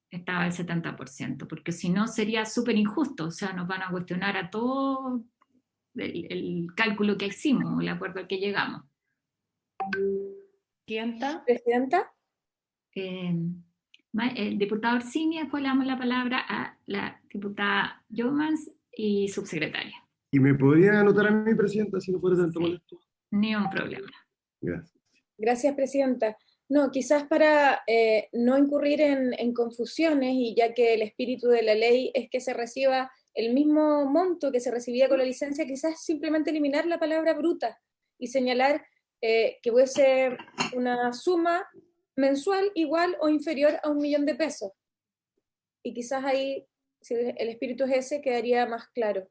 estaba el 70%, porque si no sería súper injusto, o sea, nos van a cuestionar a todo el cálculo que hicimos, el acuerdo al que llegamos. ¿Presidenta? El diputado Orsini, después le damos la palabra a la diputada Jomans y subsecretaria. ¿Y me podría anotar a mí, Presidenta, si no fuera tanto molesto? Ni un problema. Gracias. Gracias, Presidenta. No, quizás para no incurrir en confusiones, y ya que el espíritu de la ley es que se reciba el mismo monto que se recibía con la licencia, quizás simplemente eliminar la palabra bruta y señalar que puede ser una suma mensual igual o inferior a 1 millón de pesos. Y quizás ahí, si el espíritu es ese, quedaría más claro.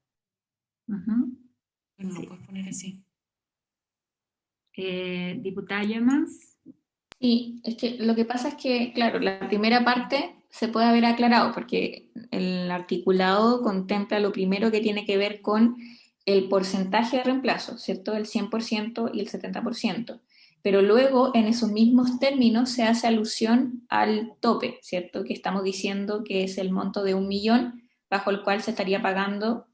Pero no puedes poner así. Diputada Jomans. Sí, es que lo que pasa es que, claro, la primera parte se puede haber aclarado porque el articulado contempla lo primero que tiene que ver con el porcentaje de reemplazo, ¿cierto? El 100% y el 70%. Pero luego, en esos mismos términos, se hace alusión al tope, ¿cierto? Que estamos diciendo que es el monto de 1 millón, bajo el cual se estaría pagando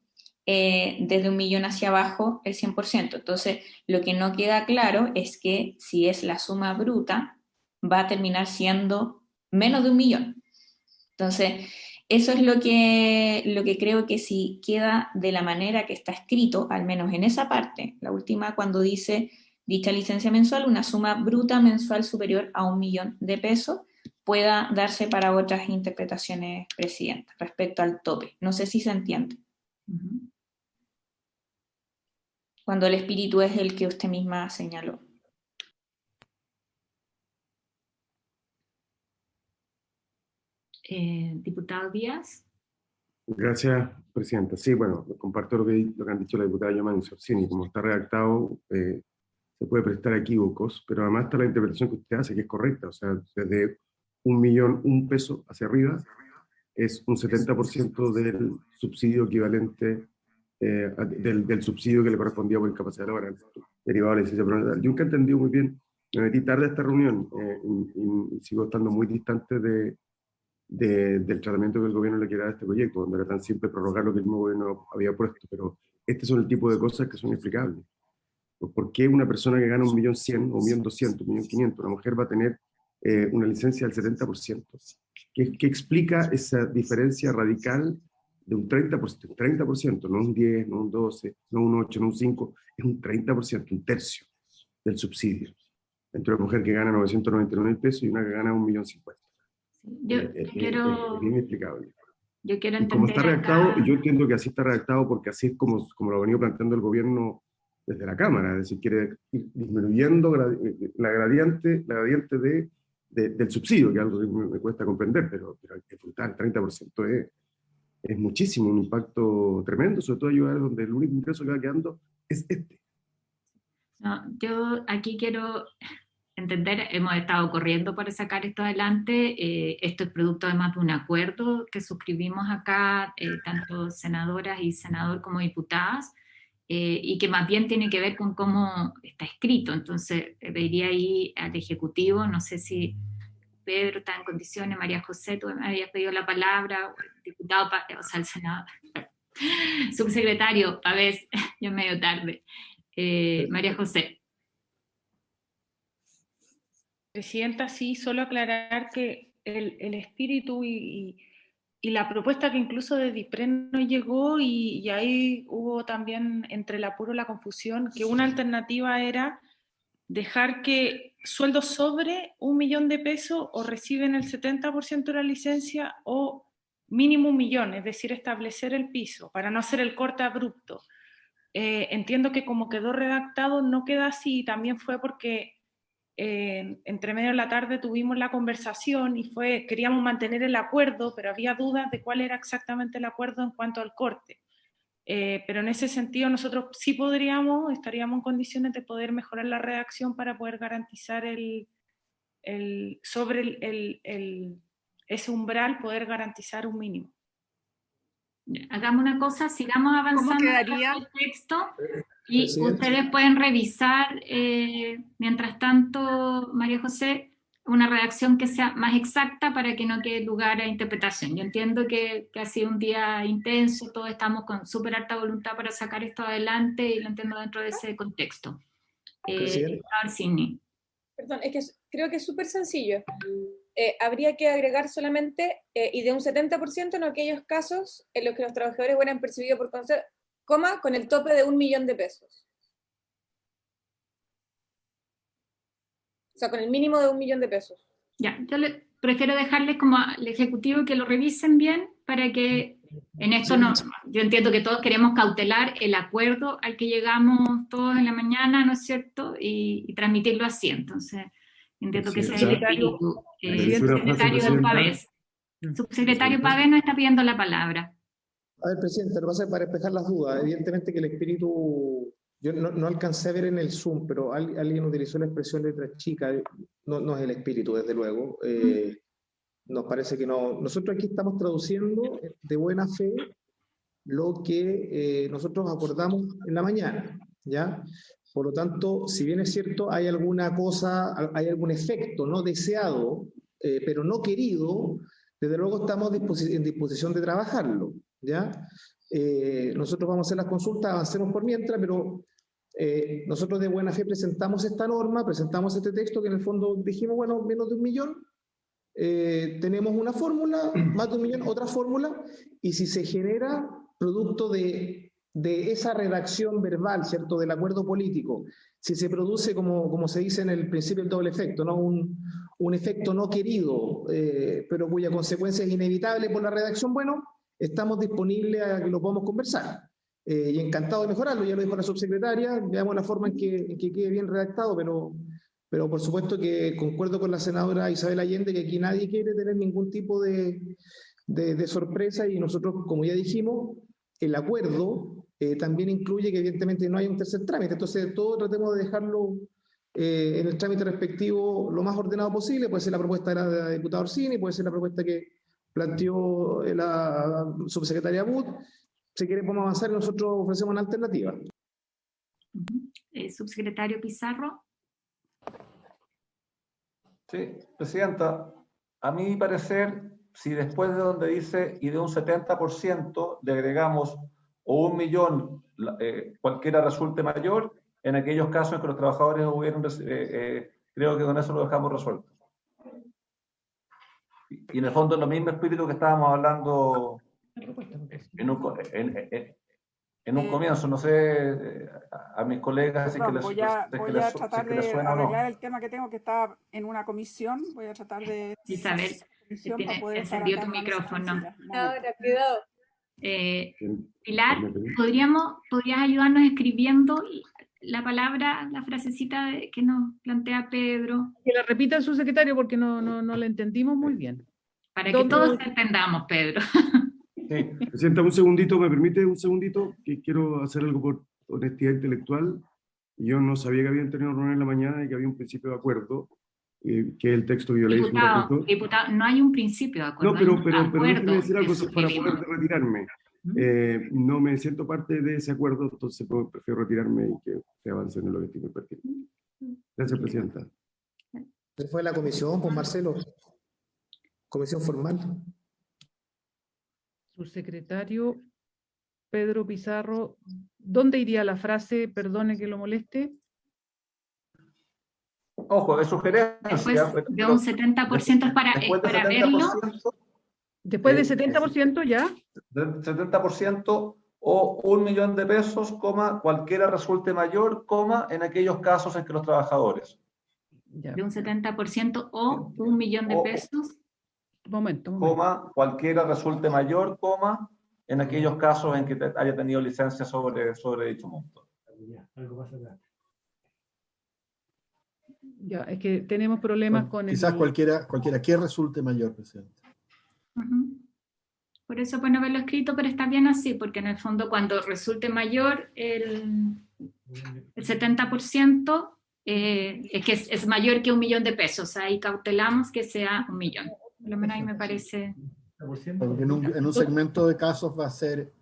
desde 1 millón hacia abajo el 100%. Entonces, lo que no queda claro es que si es la suma bruta, va a terminar siendo menos de 1 millón. Entonces, eso es lo que creo que si queda de la manera que está escrito, al menos en esa parte, la última cuando dice dicha licencia mensual, una suma bruta mensual superior a 1 millón de pesos, pueda darse para otras interpretaciones, Presidenta, respecto al tope. No sé si se entiende. Cuando el espíritu es el que usted misma señaló. Diputado Díaz. Gracias, Presidenta. Sí, bueno, comparto lo que han dicho la diputada Jomans y Orsini. Como está redactado, se puede prestar a equívocos, pero además está la interpretación que usted hace, que es correcta. O sea, desde 1 millón, 1 peso hacia arriba, es un 70% del subsidio equivalente, del subsidio que le correspondía por incapacidad laboral. derivado de la licencia prenatal. Yo nunca he entendido muy bien, me metí tarde a esta reunión y sigo estando muy distante del tratamiento que el gobierno le quiere dar a este proyecto, donde era tan simple prorrogar lo que el mismo gobierno había puesto, pero este son el tipo de cosas que son inexplicables. ¿Por qué una persona que gana 1.100.000 o 1.200.000, 1.500.000, una mujer va a tener una licencia del 70%? ¿Qué explica esa diferencia radical de un 30%? 30%, no un 10, no un 12, no un 8, no un 5, es un 30%, un tercio del subsidio, entre una mujer que gana 999.000 pesos y una que gana 1.050.000. Es bien inexplicable. Yo quiero y como entender está redactado, acá, yo entiendo que así está redactado porque así es como lo ha venido planteando el gobierno desde la Cámara, es decir, quiere ir disminuyendo la gradiente del subsidio, que es algo que me cuesta comprender, pero es brutal, 30% es muchísimo, un impacto tremendo, sobre todo en lugares donde el único ingreso que va quedando es este. no, yo aquí quiero entender, hemos estado corriendo para sacar esto adelante, esto es producto además de un acuerdo que suscribimos acá, tanto senadoras y senador como diputadas, y que más bien tiene que ver con cómo está escrito. Entonces, pediría ahí al Ejecutivo, no sé si Pedro está en condiciones, María José, tú me habías pedido la palabra, o el diputado, o sea, el senador, subsecretario, a ver, ya es medio tarde. María José. Presidenta, sí, solo aclarar que el espíritu y la propuesta que incluso de DIPREN no llegó y ahí hubo también entre el apuro y la confusión, que una alternativa era dejar que sueldos sobre 1 millón de pesos o reciben el 70% de la licencia o mínimo 1 millón, es decir, establecer el piso para no hacer el corte abrupto. Entiendo que como quedó redactado no queda así, también fue porque entre medio de la tarde tuvimos la conversación y queríamos mantener el acuerdo, pero había dudas de cuál era exactamente el acuerdo en cuanto al corte. Pero en ese sentido nosotros sí estaríamos en condiciones de poder mejorar la redacción para poder garantizar sobre ese umbral, poder garantizar un mínimo. Hagamos una cosa, sigamos avanzando en el texto y ustedes pueden revisar, mientras tanto, María José, una redacción que sea más exacta para que no quede lugar a interpretación. Yo entiendo que ha sido un día intenso, todos estamos con súper alta voluntad para sacar esto adelante y lo entiendo dentro de ese contexto. Perdón, es que creo que es súper sencillo. Habría que agregar solamente, y de un 70% en aquellos casos en los que los trabajadores hubieran percibido por concepto, coma, con el tope de 1 millón de pesos. O sea, con el mínimo de 1 millón de pesos. Ya, yo prefiero dejarles como al Ejecutivo que lo revisen bien para que en esto yo entiendo que todos queremos cautelar el acuerdo al que llegamos todos en la mañana, ¿no es cierto? Y transmitirlo así, entonces entiendo que ese es el espíritu. Subsecretario Pavés. Subsecretario Pavés nos está pidiendo la palabra. A ver, Presidente, lo que pasa es para despejar las dudas. Evidentemente que el espíritu, yo no alcancé a ver en el Zoom, pero alguien utilizó la expresión letra chica, no es el espíritu, desde luego. Nos parece que no. Nosotros aquí estamos traduciendo de buena fe lo que nosotros acordamos en la mañana, ¿ya? Por lo tanto, si bien es cierto, hay alguna cosa, hay algún efecto no deseado, pero no querido, desde luego estamos en disposición de trabajarlo, ¿ya? Nosotros vamos a hacer las consultas, avancemos por mientras, pero nosotros de buena fe presentamos esta norma, presentamos este texto que en el fondo dijimos, bueno, menos de 1 millón, tenemos una fórmula, más de 1 millón, otra fórmula, y si se genera producto de esa redacción verbal, ¿cierto?, del acuerdo político, si se produce, como se dice en el principio, el doble efecto, ¿no? Un efecto no querido, pero cuya consecuencia es inevitable por la redacción, bueno, estamos disponibles a que lo podamos conversar. Y encantado de mejorarlo, ya lo dijo la subsecretaria, veamos la forma en que quede bien redactado, pero por supuesto que concuerdo con la senadora Isabel Allende que aquí nadie quiere tener ningún tipo de sorpresa, y nosotros, como ya dijimos, el acuerdo también incluye que evidentemente no hay un tercer trámite, entonces todo tratemos de dejarlo en el trámite respectivo lo más ordenado posible. Puede ser la propuesta de la diputada Orsini, puede ser la propuesta que planteó la subsecretaria Bud. Si quieren podemos avanzar y nosotros ofrecemos una alternativa. Subsecretario Pizarro. Sí, Presidenta, a mi parecer, si después de donde dice y de un 70% le agregamos o 1 millón, cualquiera resulte mayor, en aquellos casos en que los trabajadores hubieran, creo que con eso lo dejamos resuelto. Y en el fondo es lo mismo espíritu que estábamos hablando en un comienzo, no sé, a mis colegas si que les voy a tratar de suena o no. arreglar el tema que tengo, que está en una comisión. Voy a tratar de... Isabel, para poder estar encendió acá tu en la mesa micrófono. consulta. Ahora, cuidado. Pilar, ¿podrías ayudarnos escribiendo la palabra, la frasecita que nos plantea Pedro? Que la repita el subsecretario porque no la entendimos muy bien. Para que todos entendamos, Pedro. Sí. Presidenta, un segundito, ¿me permite un segundito? Que quiero hacer algo por honestidad intelectual. Yo no sabía que habían tenido reunión en la mañana y que había un principio de acuerdo, que el texto que yo leí. Diputado, no hay un principio de acuerdo. No, pero déjeme decir algo para poder retirarme. No me siento parte de ese acuerdo, entonces prefiero retirarme y que se avance en el objetivo pertinente. Gracias, Presidenta. ¿Qué fue la comisión, pues Marcelo? Comisión formal. Subsecretario Pedro Pizarro, ¿dónde iría la frase, perdone que lo moleste? Ojo, es sugerencia. Después de un 70% es para verlo. Después de 70% ya. 70% o 1 millón de pesos, cualquiera resulte mayor, en aquellos casos en que los trabajadores. De un 70% o 1 millón de pesos. Momento. Cualquiera resulte mayor, en aquellos casos en que haya tenido licencia sobre dicho monto. Algo más adelante. Ya, es que tenemos problemas con quizás cualquiera que resulte mayor, Presidente. Por eso puede no haberlo escrito, pero está bien así, porque en el fondo cuando resulte mayor el 70%, es que es mayor que 1 millón de pesos. Ahí cautelamos que sea 1 millón. Por lo menos ahí me parece... Porque en un segmento de casos va a ser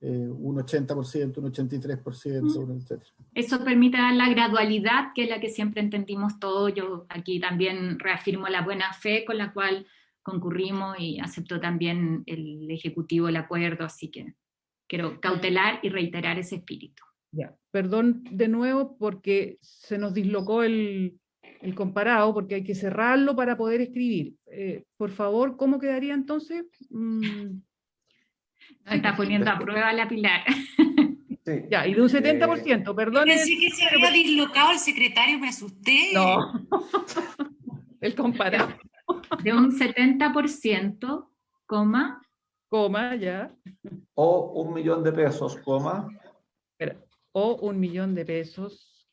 un 80%, un 83%, etc. Eso permite dar la gradualidad, que es la que siempre entendimos todos. Yo aquí también reafirmo la buena fe con la cual concurrimos y aceptó también el Ejecutivo el acuerdo, así que quiero cautelar y reiterar ese espíritu. Ya, perdón de nuevo porque se nos dislocó el comparado, porque hay que cerrarlo para poder escribir. Por favor, ¿cómo quedaría entonces? Está poniendo a prueba la Pilar. Sí. Ya, y de un 70%, perdón. Pensé que se había dislocado el secretario, me asusté. No, el comparado. De un 70%, ya. O 1 millón de pesos, Espera, o 1 millón de pesos,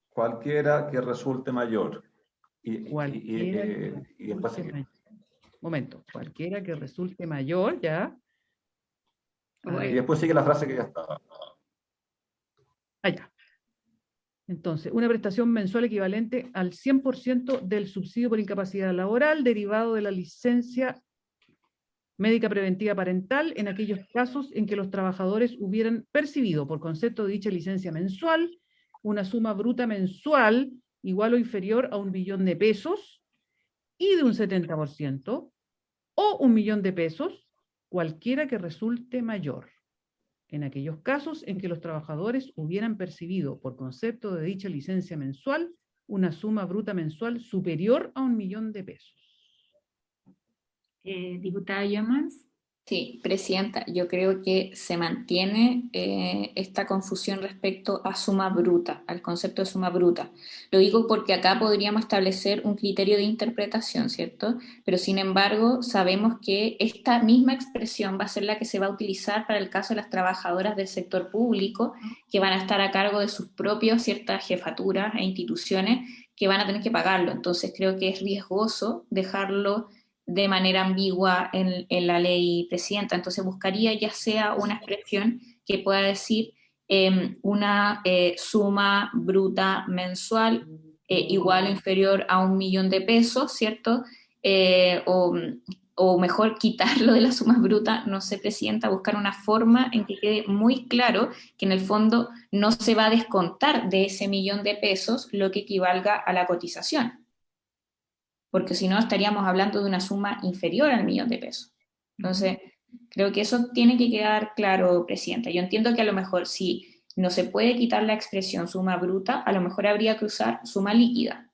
cualquiera que resulte mayor. Momento, cualquiera que resulte mayor, ya. Y después sigue la frase que ya estaba. Allá. Entonces, una prestación mensual equivalente al 100% del subsidio por incapacidad laboral derivado de la licencia médica preventiva parental en aquellos casos en que los trabajadores hubieran percibido por concepto de dicha licencia mensual una suma bruta mensual igual o inferior a 1 millón de pesos y de un 70% o 1 millón de pesos, cualquiera que resulte mayor, en aquellos casos en que los trabajadores hubieran percibido por concepto de dicha licencia mensual una suma bruta mensual superior a 1 millón de pesos. Diputada Yomans. Sí, Presidenta, yo creo que se mantiene esta confusión respecto a suma bruta, al concepto de suma bruta. Lo digo porque acá podríamos establecer un criterio de interpretación, ¿cierto? Pero sin embargo, sabemos que esta misma expresión va a ser la que se va a utilizar para el caso de las trabajadoras del sector público, que van a estar a cargo de sus propios ciertas jefaturas e instituciones que van a tener que pagarlo. Entonces creo que es riesgoso dejarlo de manera ambigua en la ley, Presidenta. Entonces buscaría ya sea una expresión que pueda decir una suma bruta mensual igual o inferior a 1 millón de pesos, ¿cierto? O o mejor quitarlo de las sumas brutas, no sé, Presidenta, buscar una forma en que quede muy claro que en el fondo no se va a descontar de ese $1.000.000 lo que equivalga a la cotización, porque si no estaríamos hablando de una suma inferior al $1.000.000. Entonces, creo que eso tiene que quedar claro, Presidenta. Yo entiendo que a lo mejor si no se puede quitar la expresión suma bruta, a lo mejor habría que usar suma líquida.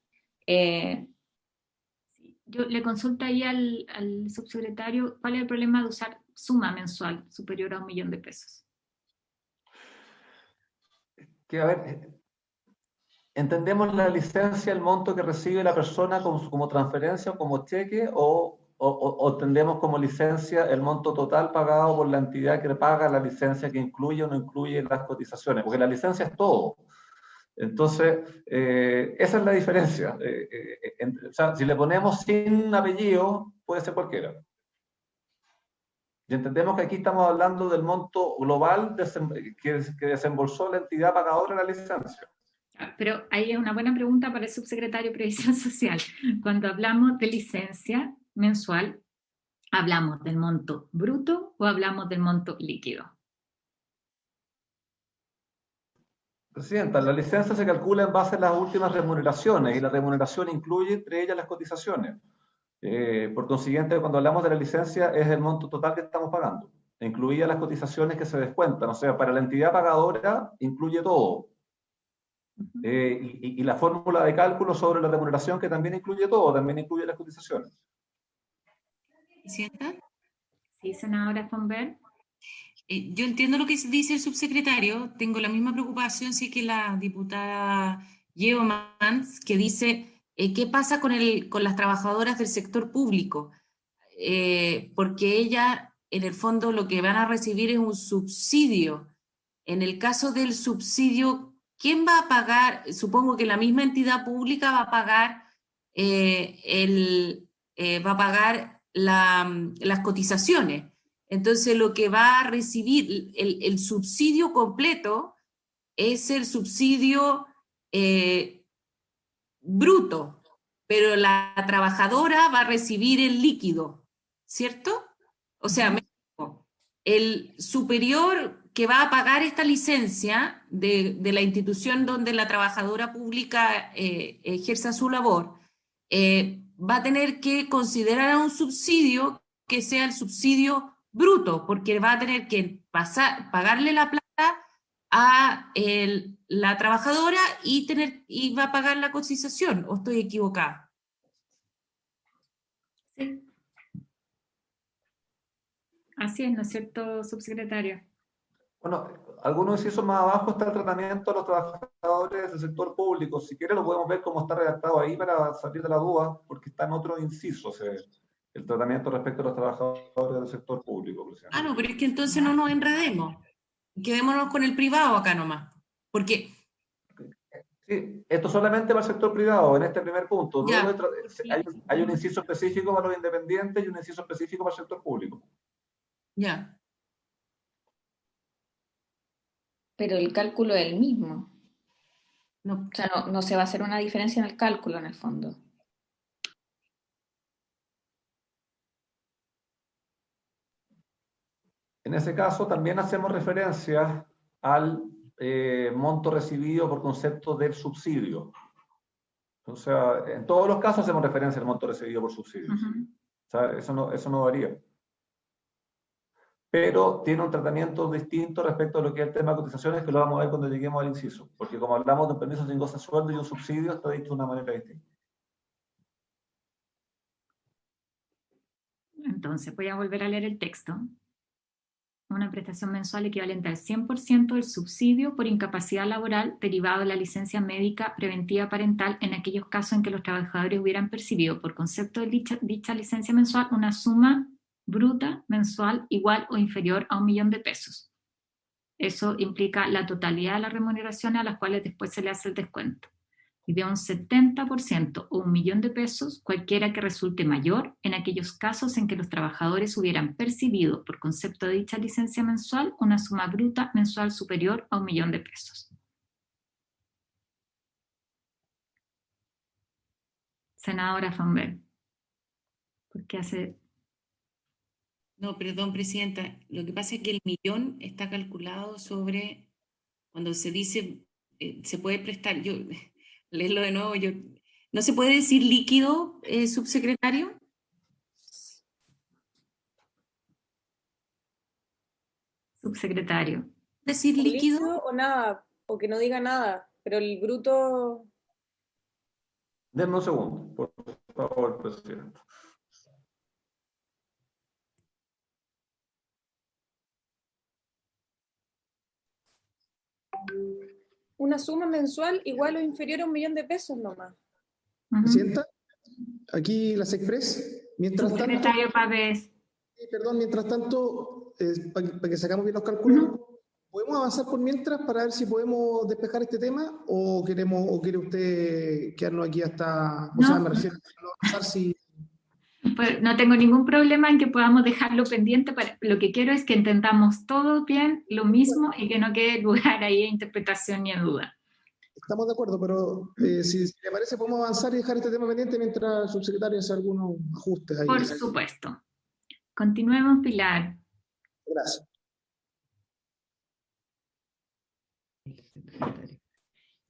Yo le consulto ahí al subsecretario cuál es el problema de usar suma mensual superior a $1.000.000. Que a ver, ¿entendemos la licencia, el monto que recibe la persona como transferencia o como cheque, o entendemos como licencia el monto total pagado por la entidad que paga la licencia, que incluye o no incluye las cotizaciones? Porque la licencia es todo. Entonces, esa es la diferencia. O sea, si le ponemos sin apellido, puede ser cualquiera. Y entendemos que aquí estamos hablando del monto global que desembolsó la entidad pagadora de la licencia. Pero ahí es una buena pregunta para el subsecretario de Previsión Social. Cuando hablamos de licencia mensual, ¿hablamos del monto bruto o hablamos del monto líquido? Presidenta, la licencia se calcula en base a las últimas remuneraciones, y la remuneración incluye entre ellas las cotizaciones. Por consiguiente, cuando hablamos de la licencia es el monto total que estamos pagando, incluidas las cotizaciones que se descuentan. O sea, para la entidad pagadora incluye todo. Y la fórmula de cálculo sobre la remuneración, que también incluye todo, también incluye las cotizaciones. ¿Presidenta? Sí, senadora Fonber. Yo entiendo lo que dice el subsecretario, tengo la misma preocupación sí que la diputada Yeomans, que dice, ¿qué pasa con las trabajadoras del sector público? Porque ellas, en el fondo, lo que van a recibir es un subsidio. En el caso del subsidio, ¿quién va a pagar? Supongo que la misma entidad pública va a pagar, las cotizaciones. Entonces, lo que va a recibir el subsidio completo es el subsidio bruto, pero la trabajadora va a recibir el líquido, ¿cierto? O sea, el superior que va a pagar esta licencia de la institución donde la trabajadora pública ejerza su labor, va a tener que considerar un subsidio que sea el subsidio bruto, porque va a tener que pagarle la plata a la trabajadora y va a pagar la cotización, ¿o estoy equivocada? Sí. Así es, ¿no es cierto, subsecretario? Bueno, algunos incisos más abajo está el tratamiento a los trabajadores del sector público. Si quiere lo podemos ver cómo está redactado ahí para salir de la duda, porque está en otros incisos el tratamiento respecto a los trabajadores del sector público. Ah, no, pero es que entonces no nos enredemos. Quedémonos con el privado acá nomás. Porque... Sí, esto solamente para el sector privado, en este primer punto. Luego hay un inciso específico para los independientes y un inciso específico para el sector público. Ya. Pero el cálculo es el mismo. No. O sea, no se va a hacer una diferencia en el cálculo, en el fondo. En ese caso también hacemos referencia al monto recibido por concepto del subsidio. O sea, en todos los casos hacemos referencia al monto recibido por subsidio. O sea, eso no varía. Pero tiene un tratamiento distinto respecto a lo que es el tema de cotizaciones, que lo vamos a ver cuando lleguemos al inciso. Porque como hablamos de un permiso sin goce de sueldo y un subsidio, está dicho de una manera distinta. Entonces, voy a volver a leer el texto. Una prestación mensual equivalente al 100% del subsidio por incapacidad laboral derivado de la licencia médica preventiva parental en aquellos casos en que los trabajadores hubieran percibido por concepto de dicha licencia mensual una suma bruta mensual igual o inferior a $1.000.000. Eso implica la totalidad de las remuneraciones a las cuales después se le hace el descuento. Y de un 70% o $1.000.000, cualquiera que resulte mayor en aquellos casos en que los trabajadores hubieran percibido, por concepto de dicha licencia mensual, una suma bruta mensual superior a $1.000.000. Senadora Fonber, ¿por qué hace No, perdón, Presidenta. Lo que pasa es que el millón está calculado sobre, cuando se dice, se puede prestar, yo, léelo de nuevo, ¿no se puede decir líquido, subsecretario? Subsecretario. ¿Decir O líquido? líquido o nada, o que no diga nada, pero el bruto... Denme un segundo, por favor, Presidenta. Una suma mensual igual o inferior a 1 millón de pesos nomás. Presidenta, aquí las Express, mientras tanto, Subsecretario Pavés. perdón, mientras tanto, para que sacamos bien los cálculos, ¿podemos avanzar por mientras para ver si podemos despejar este tema o quiere usted quedarnos aquí hasta, o sea, me refiero a no avanzar si... Pues no tengo ningún problema en que podamos dejarlo pendiente. Lo que quiero es que entendamos todo bien, lo mismo, y que no quede lugar ahí a interpretación ni a duda. Estamos de acuerdo, pero si le parece podemos avanzar y dejar este tema pendiente mientras el subsecretario hace algunos ajustes ahí. Por supuesto. Continuemos, Pilar. Gracias.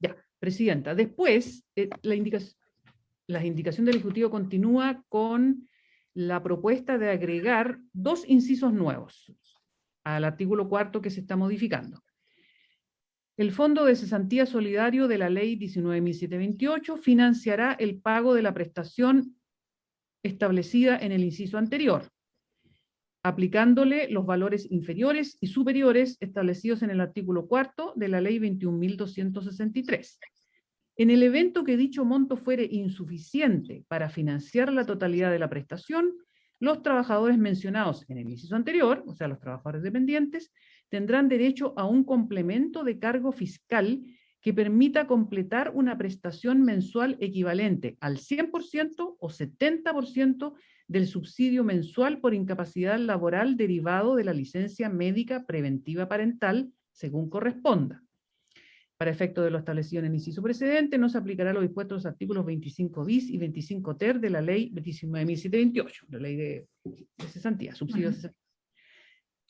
Ya, Presidenta. Después, la indicación del Ejecutivo continúa con la propuesta de agregar 2 incisos nuevos al artículo 4 que se está modificando. El Fondo de Cesantía Solidario de la Ley 19.728 financiará el pago de la prestación establecida en el inciso anterior, aplicándole los valores inferiores y superiores establecidos en el artículo 4 de la Ley 21.263. En el evento que dicho monto fuere insuficiente para financiar la totalidad de la prestación, los trabajadores mencionados en el inciso anterior, o sea, los trabajadores dependientes, tendrán derecho a un complemento de cargo fiscal que permita completar una prestación mensual equivalente al 100% o 70% del subsidio mensual por incapacidad laboral derivado de la licencia médica preventiva parental, según corresponda. Para efecto de lo establecido en el inciso precedente, no se aplicará lo dispuesto en los artículos 25 bis y 25 ter de la ley 19.728, la ley de cesantía, subsidio de cesantía.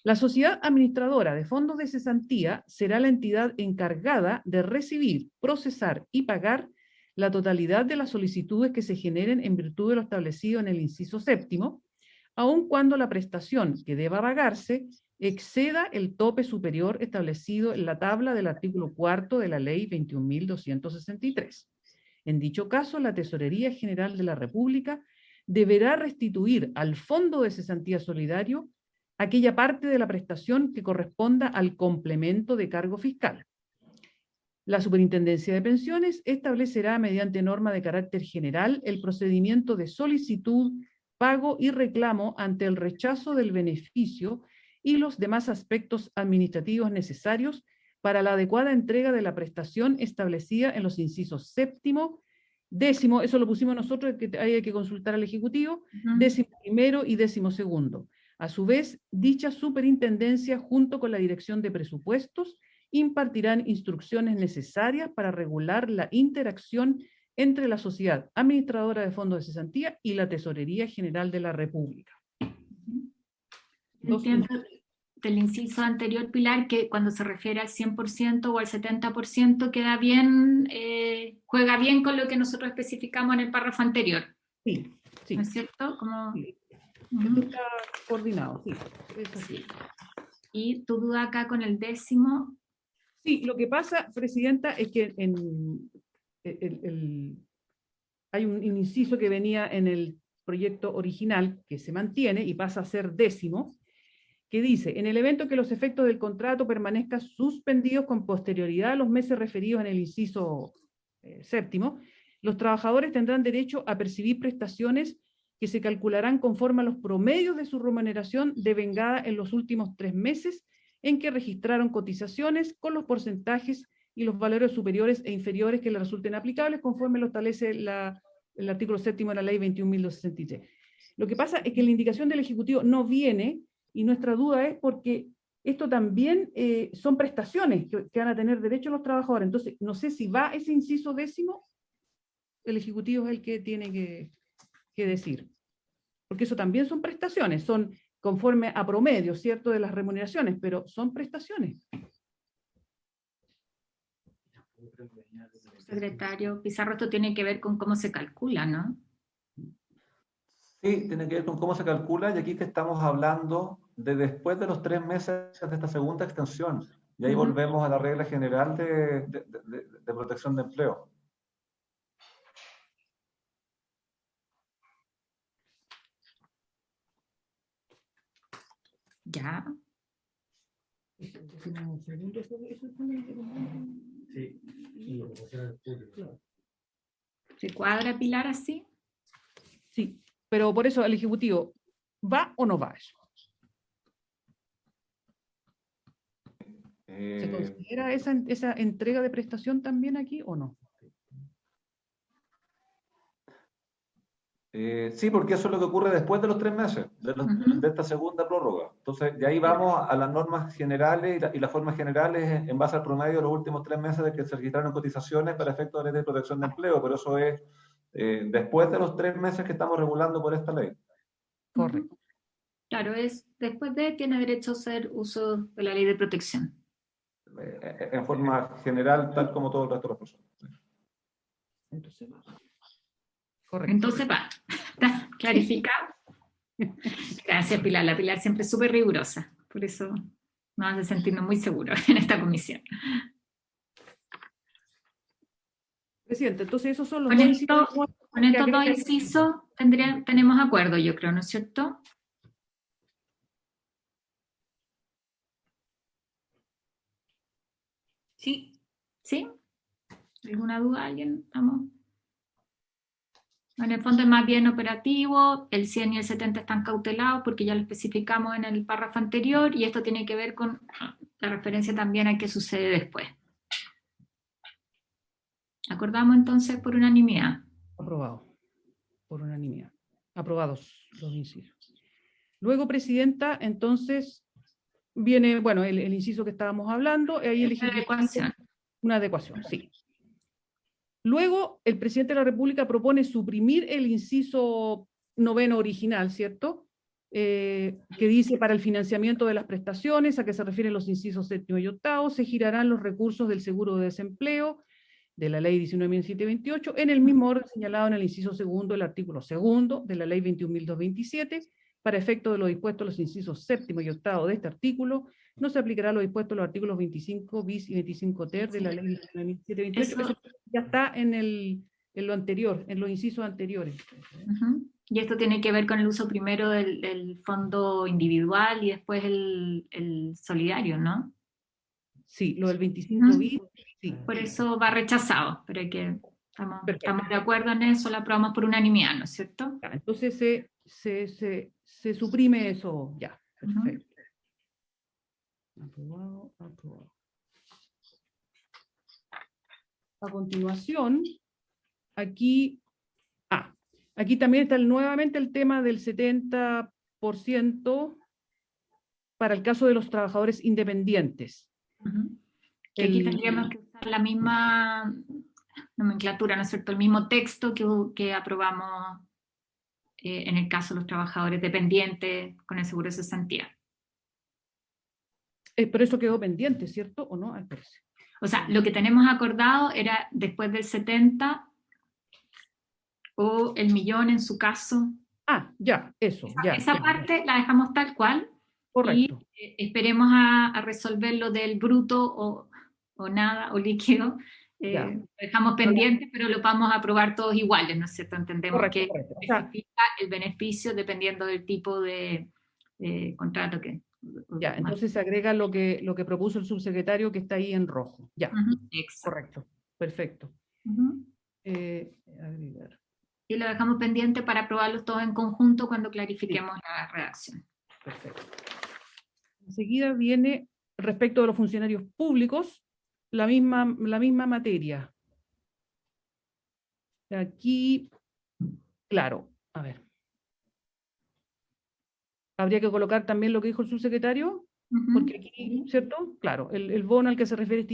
La sociedad administradora de fondos de cesantía será la entidad encargada de recibir, procesar y pagar la totalidad de las solicitudes que se generen en virtud de lo establecido en el inciso séptimo, aun cuando la prestación que deba pagarse exceda el tope superior establecido en la tabla del artículo 4 de la Ley 21.263. En dicho caso, la Tesorería General de la República deberá restituir al Fondo de Cesantía Solidario aquella parte de la prestación que corresponda al complemento de cargo fiscal. La Superintendencia de Pensiones establecerá mediante norma de carácter general el procedimiento de solicitud, pago y reclamo ante el rechazo del beneficio y los demás aspectos administrativos necesarios para la adecuada entrega de la prestación establecida en los incisos séptimo, décimo, eso lo pusimos nosotros, que hay que consultar al Ejecutivo, 11º y 12º. A su vez, dicha superintendencia, junto con la Dirección de Presupuestos, impartirán instrucciones necesarias para regular la interacción entre la sociedad administradora de fondos de cesantía y la Tesorería General de la República. Entiendo del inciso anterior, Pilar, que cuando se refiere al 100% o al 70% queda bien, juega bien con lo que nosotros especificamos en el párrafo anterior. Sí, sí. ¿No es cierto? Como... Sí. Está coordinado, sí. Sí. ¿Y tu duda acá con el 10º? Sí, lo que pasa, Presidenta, es que hay un inciso que venía en el proyecto original que se mantiene y pasa a ser 10º, que dice, en el evento que los efectos del contrato permanezcan suspendidos con posterioridad a los meses referidos en el inciso séptimo, los trabajadores tendrán derecho a percibir prestaciones que se calcularán conforme a los promedios de su remuneración devengada en los últimos 3 meses en que registraron cotizaciones con los porcentajes y los valores superiores e inferiores que le resulten aplicables conforme lo establece el artículo 7º de la ley 21.263. Lo que pasa es que la indicación del Ejecutivo no viene, y nuestra duda es porque esto también son prestaciones que van a tener derecho los trabajadores. Entonces, no sé si va ese inciso 10º, el Ejecutivo es el que tiene que decir. Porque eso también son prestaciones, son conforme a promedio, ¿cierto?, de las remuneraciones, pero son prestaciones. Secretario Pizarro, esto tiene que ver con cómo se calcula, ¿no? Sí, tiene que ver con cómo se calcula, y aquí que estamos hablando de después de los 3 meses de esta segunda extensión. Y ahí volvemos a la regla general de protección de empleo. Ya. Sí, y lo promociona el público. ¿Se cuadra, Pilar, así? Sí, pero por eso el Ejecutivo, ¿va o no va eso? ¿Se considera esa entrega de prestación también aquí o no? Sí, porque eso es lo que ocurre después de los 3 meses, de esta segunda prórroga. Entonces, de ahí vamos a las normas generales y las formas generales en base al promedio de los últimos 3 meses de que se registraron cotizaciones para efectos de ley de protección de empleo, pero eso es después de los 3 meses que estamos regulando por esta ley. Correcto. Claro, es después de tiene derecho a hacer uso de la ley de protección. En forma general, tal como todo el resto de las personas. Entonces va. Correcto. Entonces va. ¿Está clarificado? Gracias, Pilar. La Pilar siempre es súper rigurosa. Por eso nos hace sentirnos muy seguros en esta comisión. Presidente, entonces esos son los Con dos estos dos incisos tenemos acuerdo, yo creo, ¿no es cierto? Sí. ¿Sí? ¿Alguna duda alguien? ¿Estamos? En el fondo es más bien operativo, el 100 y el 70 están cautelados porque ya lo especificamos en el párrafo anterior, y esto tiene que ver con la referencia también a qué sucede después. Acordamos entonces por unanimidad. Aprobado, por unanimidad. Aprobados los incisos. Luego, Presidenta, entonces viene, bueno, el inciso que estábamos hablando, ahí el adecuación. Una adecuación, sí. Luego, el presidente de la República propone suprimir el inciso 9 original, ¿cierto? Que dice, para el financiamiento de las prestaciones, a que se refieren los incisos 7 y 8, se girarán los recursos del seguro de desempleo, de la ley 19.728, en el mismo orden señalado en el inciso segundo del artículo segundo de la ley 21.227, para efecto de lo dispuesto en los incisos 7 y 8 de este artículo, no se aplicará lo dispuesto en los artículos 25 bis y 25 ter de la ley 19.728. Eso ya está en lo anterior, en los incisos anteriores. Y esto tiene que ver con el uso primero del fondo individual y después el solidario, ¿no? Sí, lo del 25 bis. Sí. Por eso va rechazado, pero estamos de acuerdo en eso, lo aprobamos por unanimidad, ¿no es cierto? Ya, entonces se suprime eso ya. Perfecto. Aprobado, aprobado. A continuación, aquí también está nuevamente el tema del 70% para el caso de los trabajadores independientes. Que aquí tendríamos que usar la misma nomenclatura, ¿no es cierto? El mismo texto que aprobamos en el caso de los trabajadores dependientes con el seguro de cesantía. Pero eso quedó pendiente, ¿cierto? ¿O no? O sea, lo que tenemos acordado era después del 70 o el millón en su caso. Ya, eso. Esa parte la dejamos tal cual. Correcto. Y esperemos a resolver lo del bruto o nada, o líquido. Lo dejamos pendiente, pero lo vamos a aprobar todos iguales, ¿no es cierto? Entendemos que especifica el beneficio dependiendo del tipo de contrato que... Ya, entonces se agrega lo que propuso el subsecretario, que está ahí en rojo. Ya, correcto, perfecto. Agregar. Y lo dejamos pendiente para aprobarlos todos en conjunto cuando clarifiquemos la redacción. Perfecto. Enseguida viene, respecto de los funcionarios públicos, la misma materia. Aquí, claro, a ver. Habría que colocar también lo que dijo el subsecretario, porque aquí, ¿cierto? Claro, el bono al que se refiere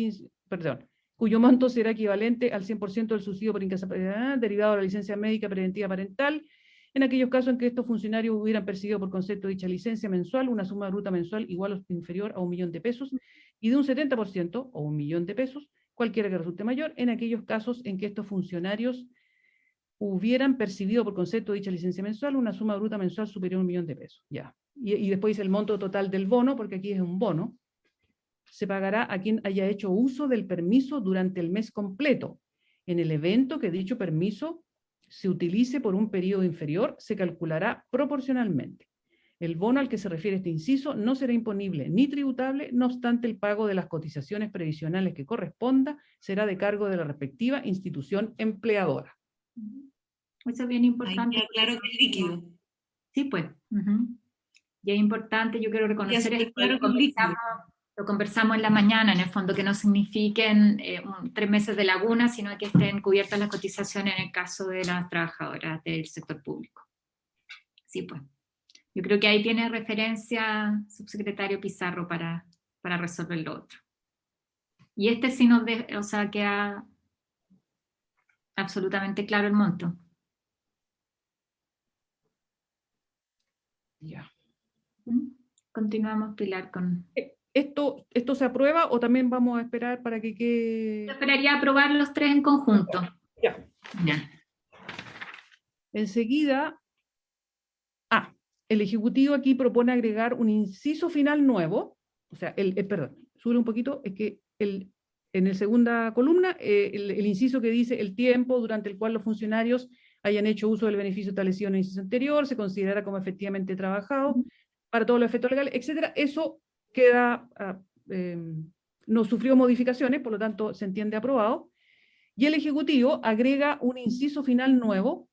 cuyo monto será equivalente al 100% del subsidio por incapacidad derivado de la licencia médica preventiva parental en aquellos casos en que estos funcionarios hubieran percibido por concepto de dicha licencia mensual una suma bruta mensual igual o inferior a 1 millón de pesos, y de un 70% o 1 millón de pesos, cualquiera que resulte mayor, en aquellos casos en que estos funcionarios hubieran percibido por concepto de dicha licencia mensual una suma bruta mensual superior a 1 millón de pesos. Ya. Y después dice el monto total del bono, porque aquí es un bono, se pagará a quien haya hecho uso del permiso durante el mes completo. En el evento que dicho permiso se utilice por un periodo inferior, se calculará proporcionalmente. El bono al que se refiere este inciso no será imponible ni tributable, no obstante el pago de las cotizaciones previsionales que corresponda será de cargo de la respectiva institución empleadora. Eso es bien importante. Ahí queda claro que es líquido. Sí, pues. Y es importante, yo quiero reconocer esto, claro lo conversamos en la mañana, en el fondo, que no signifiquen 3 meses de laguna, sino que estén cubiertas las cotizaciones en el caso de las trabajadoras del sector público. Sí, pues. Yo creo que ahí tiene referencia subsecretario Pizarro para resolver lo otro. Y este sí nos queda absolutamente claro el monto. Ya. Continuamos, Pilar, con... ¿Esto se aprueba o también vamos a esperar para que quede...? Yo esperaría aprobar los 3 en conjunto. Ya. Enseguida, el Ejecutivo aquí propone agregar un inciso final nuevo, o sea, perdón, sube un poquito, es que en la segunda columna, el inciso que dice el tiempo durante el cual los funcionarios hayan hecho uso del beneficio establecido en el inciso anterior, se considerará como efectivamente trabajado para todos los efectos legales, etcétera. Eso queda, no sufrió modificaciones, por lo tanto se entiende aprobado, y el Ejecutivo agrega un inciso final nuevo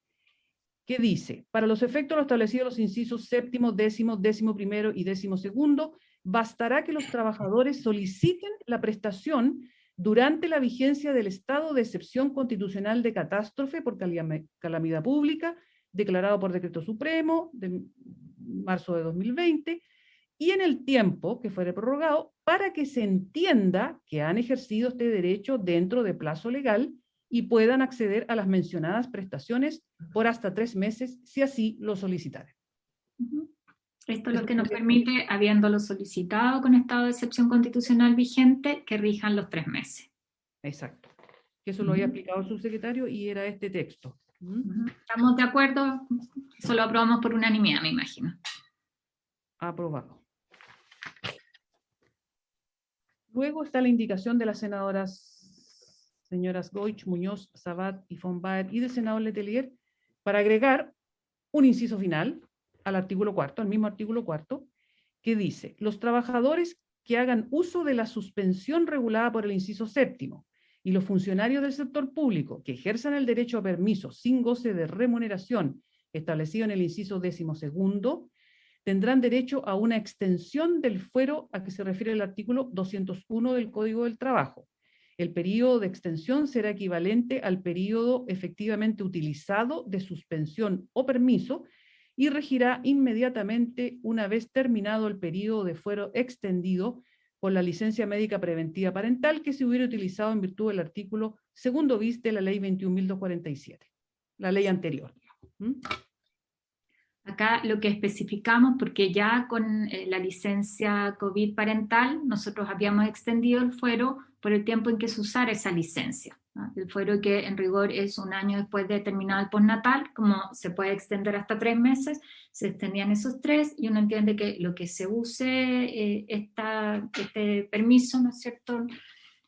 que dice, para los efectos lo establecido en los incisos séptimo, décimo primero y 12º, bastará que los trabajadores soliciten la prestación durante la vigencia del estado de excepción constitucional de catástrofe por calamidad pública, declarado por decreto supremo de marzo de 2020, y en el tiempo que fuere prorrogado, para que se entienda que han ejercido este derecho dentro de plazo legal y puedan acceder a las mencionadas prestaciones por hasta 3 meses, si así lo solicitaren. Esto es lo que nos permite, habiéndolo solicitado con estado de excepción constitucional vigente, que rijan los 3 meses. Exacto. Eso lo había explicado el subsecretario y era este texto. ¿Estamos de acuerdo? Eso lo aprobamos por unanimidad, me imagino. Aprobado. Luego está la indicación de las señoras Goich, Muñoz, Sabat y von Baer y del senador Letelier para agregar un inciso final al artículo 4, al mismo artículo 4, que dice, los trabajadores que hagan uso de la suspensión regulada por el inciso 7º y los funcionarios del sector público que ejerzan el derecho a permiso sin goce de remuneración establecido en el inciso 12º, tendrán derecho a una extensión del fuero a que se refiere el artículo 201 del Código del Trabajo. El periodo de extensión será equivalente al periodo efectivamente utilizado de suspensión o permiso y regirá inmediatamente una vez terminado el periodo de fuero extendido por la licencia médica preventiva parental que se hubiera utilizado en virtud del artículo 2 bis de la ley 21.247, la ley anterior. Acá lo que especificamos, porque ya con la licencia COVID parental, nosotros habíamos extendido el fuero por el tiempo en que se usara esa licencia, ¿no? El fuero que en rigor es 1 año después de terminado el postnatal, como se puede extender hasta 3 meses, se extendían esos 3, y uno entiende que lo que se use este permiso, ¿no es cierto?,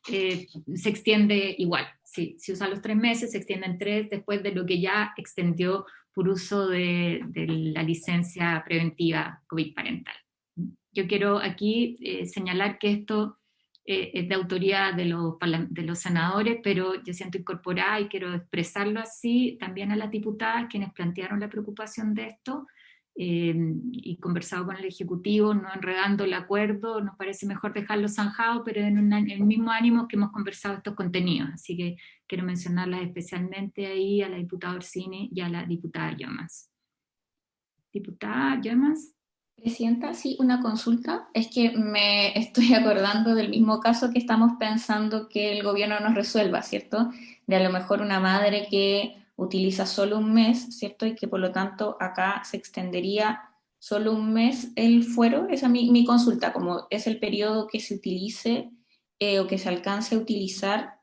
se extiende igual. Si usa los 3 meses, se extienden 3 después de lo que ya extendió por uso de la licencia preventiva COVID parental. Yo quiero aquí señalar que esto es de autoría de los senadores, pero yo siento incorporada y quiero expresarlo así también a las diputadas quienes plantearon la preocupación de esto, y conversado con el Ejecutivo, no enredando el acuerdo, nos parece mejor dejarlo zanjado, pero en el mismo ánimo que hemos conversado estos contenidos. Así que quiero mencionarlas especialmente ahí a la diputada Orsini y a la diputada Llamas. Diputada Llamas. Presidenta, sí, una consulta. Es que me estoy acordando del mismo caso que estamos pensando que el gobierno nos resuelva, ¿cierto? De a lo mejor una madre que utiliza solo un mes, ¿cierto? Y que por lo tanto acá se extendería solo un mes el fuero. Esa es mi consulta, como es el periodo que se utilice o que se alcance a utilizar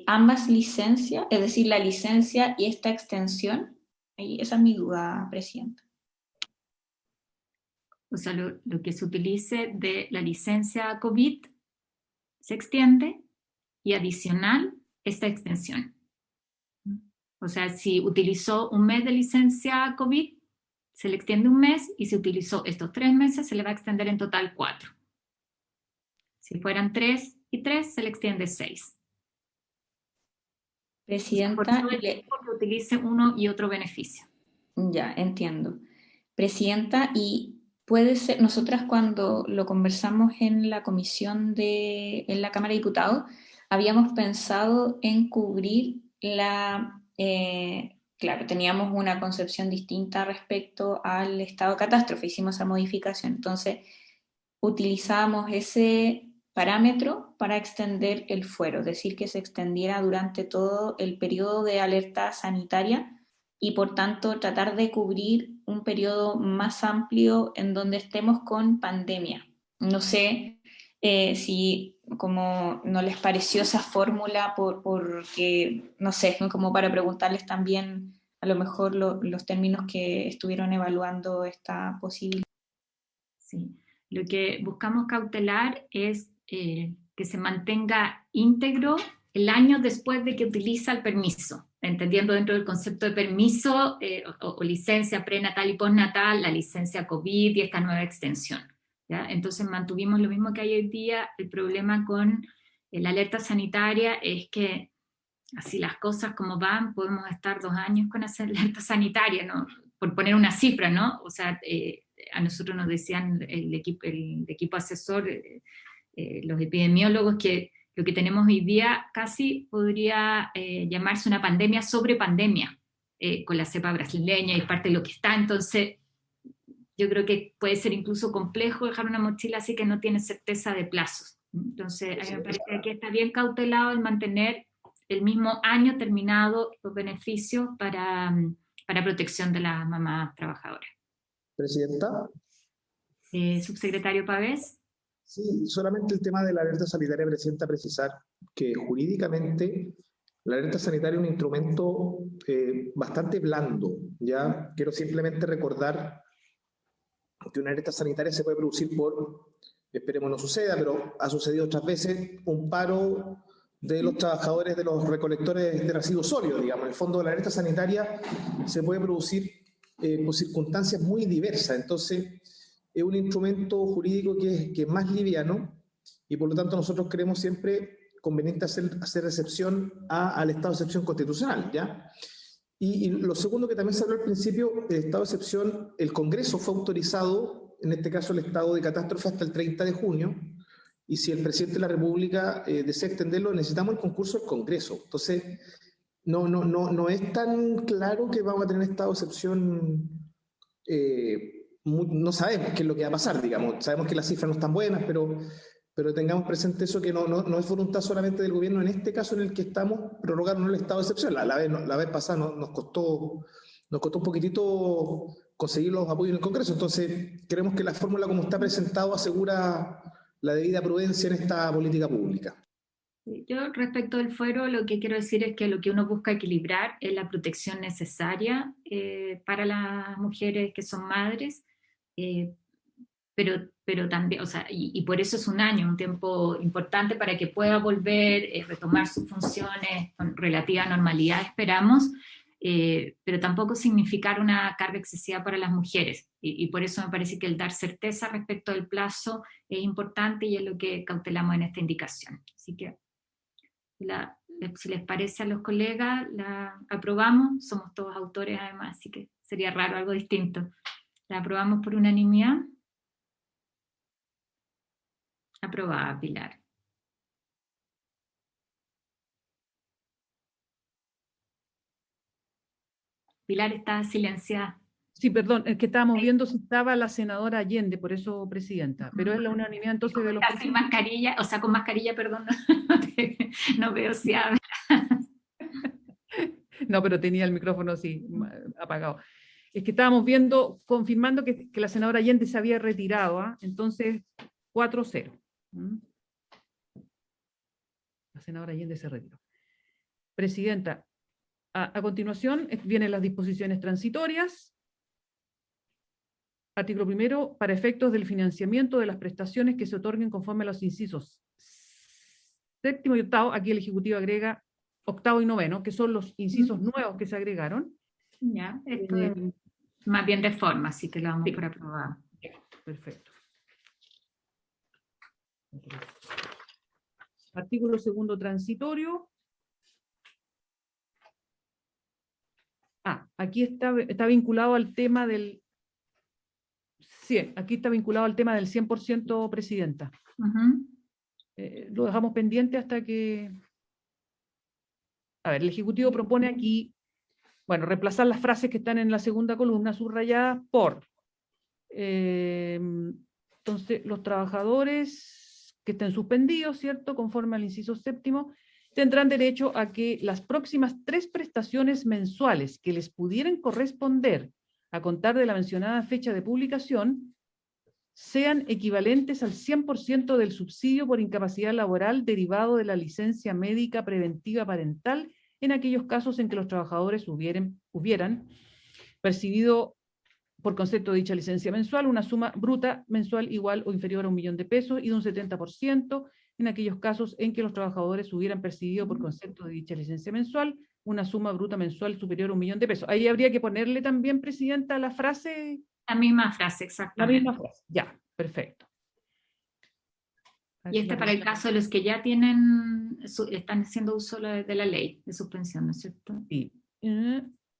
ambas licencias, es decir, la licencia y esta extensión. Y esa es mi duda, Presidenta. O sea, lo que se utilice de la licencia COVID se extiende y adicional esta extensión. O sea, si utilizó un mes de licencia COVID, se le extiende un mes, y si utilizó estos 3 meses, se le va a extender en total 4. Si fueran 3 y 3, se le extiende 6. Presidenta, O sea, por todo el tiempo que utilice uno y otro beneficio. Ya, entiendo. Presidenta, y puede ser, nosotras cuando lo conversamos en la comisión en la Cámara de Diputados, habíamos pensado en cubrir claro, teníamos una concepción distinta respecto al estado de catástrofe, hicimos esa modificación, entonces utilizábamos ese parámetro para extender el fuero, es decir, que se extendiera durante todo el periodo de alerta sanitaria y por tanto tratar de cubrir un periodo más amplio en donde estemos con pandemia. No sé si como no les pareció esa fórmula porque, no sé, como para preguntarles también a lo mejor los términos que estuvieron evaluando esta posibilidad. Sí. Lo que buscamos cautelar es que se mantenga íntegro el año después de que utiliza el permiso, entendiendo dentro del concepto de permiso o licencia prenatal y postnatal, la licencia COVID y esta nueva extensión, ¿ya? Entonces mantuvimos lo mismo que hay hoy día. El problema con la alerta sanitaria es que así las cosas como van, podemos estar 2 años con esa alerta sanitaria, ¿no? Por poner una cifra, ¿no? O sea, a nosotros nos decían el equipo asesor, los epidemiólogos, que lo que tenemos hoy día casi podría llamarse una pandemia sobre pandemia, con la cepa brasileña y parte de lo que está. Entonces, yo creo que puede ser incluso complejo dejar una mochila así que no tiene certeza de plazos. Entonces, a mí me parece que está bien cautelado el mantener el mismo año terminado los beneficios para protección de las mamás trabajadoras. Presidenta. Subsecretario Pavés. Sí, solamente el tema de la alerta sanitaria, Presidenta, precisar que jurídicamente la alerta sanitaria es un instrumento bastante blando, ¿ya? Quiero simplemente recordar que una alerta sanitaria se puede producir por, esperemos no suceda, pero ha sucedido otras veces, un paro de los trabajadores de los recolectores de residuos sólidos, digamos. En el fondo, la alerta sanitaria se puede producir por circunstancias muy diversas. Entonces, es un instrumento jurídico que es más liviano y, por lo tanto, nosotros creemos siempre conveniente hacer excepción al estado de excepción constitucional, ¿ya? Y lo segundo que también se habló al principio, el estado de excepción, el Congreso fue autorizado, en este caso el estado de catástrofe, hasta el 30 de junio, y si el presidente de la República desea extenderlo, necesitamos el concurso del Congreso. Entonces, no es tan claro que vamos a tener estado de excepción, no sabemos qué es lo que va a pasar, digamos. Sabemos que las cifras no están buenas, pero tengamos presente eso, que no es voluntad solamente del gobierno, en este caso en el que estamos, prorrogarnos el estado de excepción. La vez pasada nos costó un poquitito conseguir los apoyos en el Congreso. Entonces, creemos que la fórmula como está presentado asegura la debida prudencia en esta política pública. Yo, respecto del fuero, lo que quiero decir es que lo que uno busca equilibrar es la protección necesaria para las mujeres que son madres, pero también, o sea, y por eso es un año, un tiempo importante para que pueda volver, retomar sus funciones con relativa normalidad, esperamos, pero tampoco significar una carga excesiva para las mujeres. Y por eso me parece que el dar certeza respecto del plazo es importante y es lo que cautelamos en esta indicación. Así que, si les parece a los colegas, la aprobamos. Somos todos autores además, así que sería raro algo distinto. La aprobamos por unanimidad. Aprobada, Pilar. Pilar está silenciada. Sí, perdón, es que estábamos viendo si estaba la senadora Allende, por eso, Presidenta, pero es la unanimidad entonces de los... Está sin mascarilla, o sea, con mascarilla, perdón, no veo si habla. No, pero tenía el micrófono así, apagado. Es que estábamos viendo, confirmando que la senadora Allende se había retirado, ¿ah? Entonces, 4-0. La senadora Allende se retiró. Presidenta, a continuación vienen las disposiciones transitorias. Artículo primero, para efectos del financiamiento de las prestaciones que se otorguen conforme a los incisos 7º y 8º, aquí el Ejecutivo agrega 8º y 9º, que son los incisos nuevos que se agregaron. Ya, esto es más bien de forma, así que lo vamos por aprobado. Perfecto. Artículo segundo transitorio. Aquí está vinculado al tema del... Sí, aquí está vinculado al tema del 100% presidenta. Lo dejamos pendiente hasta que... A ver, el Ejecutivo propone aquí, bueno, reemplazar las frases que están en la segunda columna subrayadas por... entonces, los trabajadores que estén suspendidos, ¿cierto?, conforme al inciso 7º, tendrán derecho a que las próximas 3 prestaciones mensuales que les pudieran corresponder a contar de la mencionada fecha de publicación sean equivalentes al 100% del subsidio por incapacidad laboral derivado de la licencia médica preventiva parental en aquellos casos en que los trabajadores hubieran percibido por concepto de dicha licencia mensual una suma bruta mensual igual o inferior a 1 millón de pesos y de un 70% en aquellos casos en que los trabajadores hubieran percibido por concepto de dicha licencia mensual una suma bruta mensual superior a 1 millón de pesos. Ahí habría que ponerle también, Presidenta, la frase... La misma frase, exactamente. La misma frase, ya, perfecto. Y para el caso de los que ya tienen, están haciendo uso de la ley de suspensión, ¿no es cierto? Sí.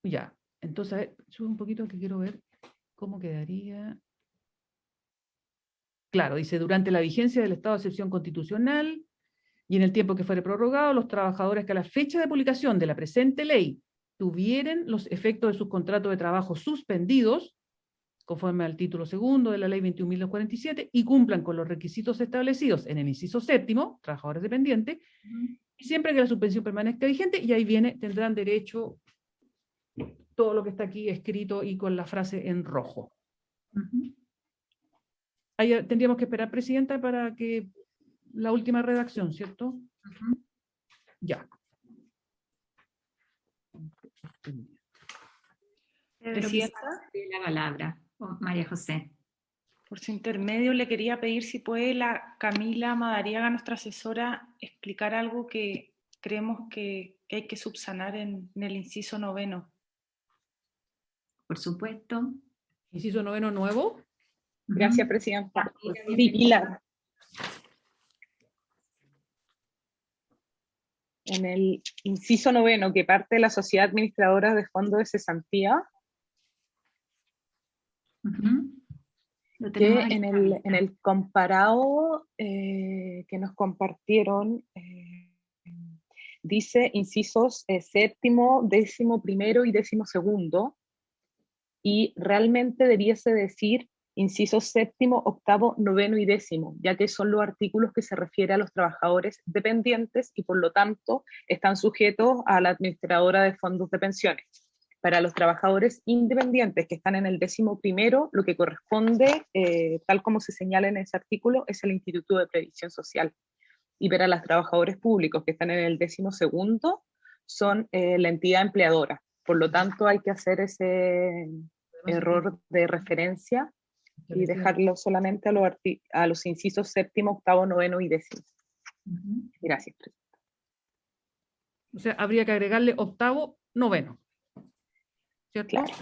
Ya, entonces, a ver, sube un poquito que quiero ver cómo quedaría... Claro, dice, durante la vigencia del estado de excepción constitucional y en el tiempo que fuere prorrogado, los trabajadores que a la fecha de publicación de la presente ley tuvieran los efectos de sus contratos de trabajo suspendidos, conforme al título segundo de la ley 21.247, y cumplan con los requisitos establecidos en el inciso 7º, trabajadores dependientes, y siempre que la suspensión permanezca vigente, y ahí viene, tendrán derecho todo lo que está aquí escrito y con la frase en rojo. Ahí tendríamos que esperar, Presidenta, para que la última redacción, ¿cierto? Ya. Presidenta, la palabra, María José. por su intermedio le quería pedir si puede la Camila Madariaga, nuestra asesora, explicar algo que creemos que hay que subsanar en el inciso 9º. Por supuesto. ¿Inciso 9º nuevo? Gracias, Presidenta. Sí, Pilar. En el inciso 9º, que parte de la Sociedad Administradora de Fondos de Cesantía, que en el comparado que nos compartieron, dice incisos 7º, 11º y 12º, y realmente debiese decir incisos 7º, 8º, 9º y 10º, ya que son los artículos que se refieren a los trabajadores dependientes y por lo tanto están sujetos a la administradora de fondos de pensiones. Para los trabajadores independientes que están en el 11º, lo que corresponde, tal como se señala en ese artículo, es el Instituto de Previsión Social. Y para los trabajadores públicos que están en el 12º, son la entidad empleadora. Por lo tanto, hay que hacer ese error de referencia y dejarlo solamente a los incisos 7º, 8º, 9º y 10º. Gracias, Presidenta. O sea, habría que agregarle 8º, 9º. ¿Cierto? Claro.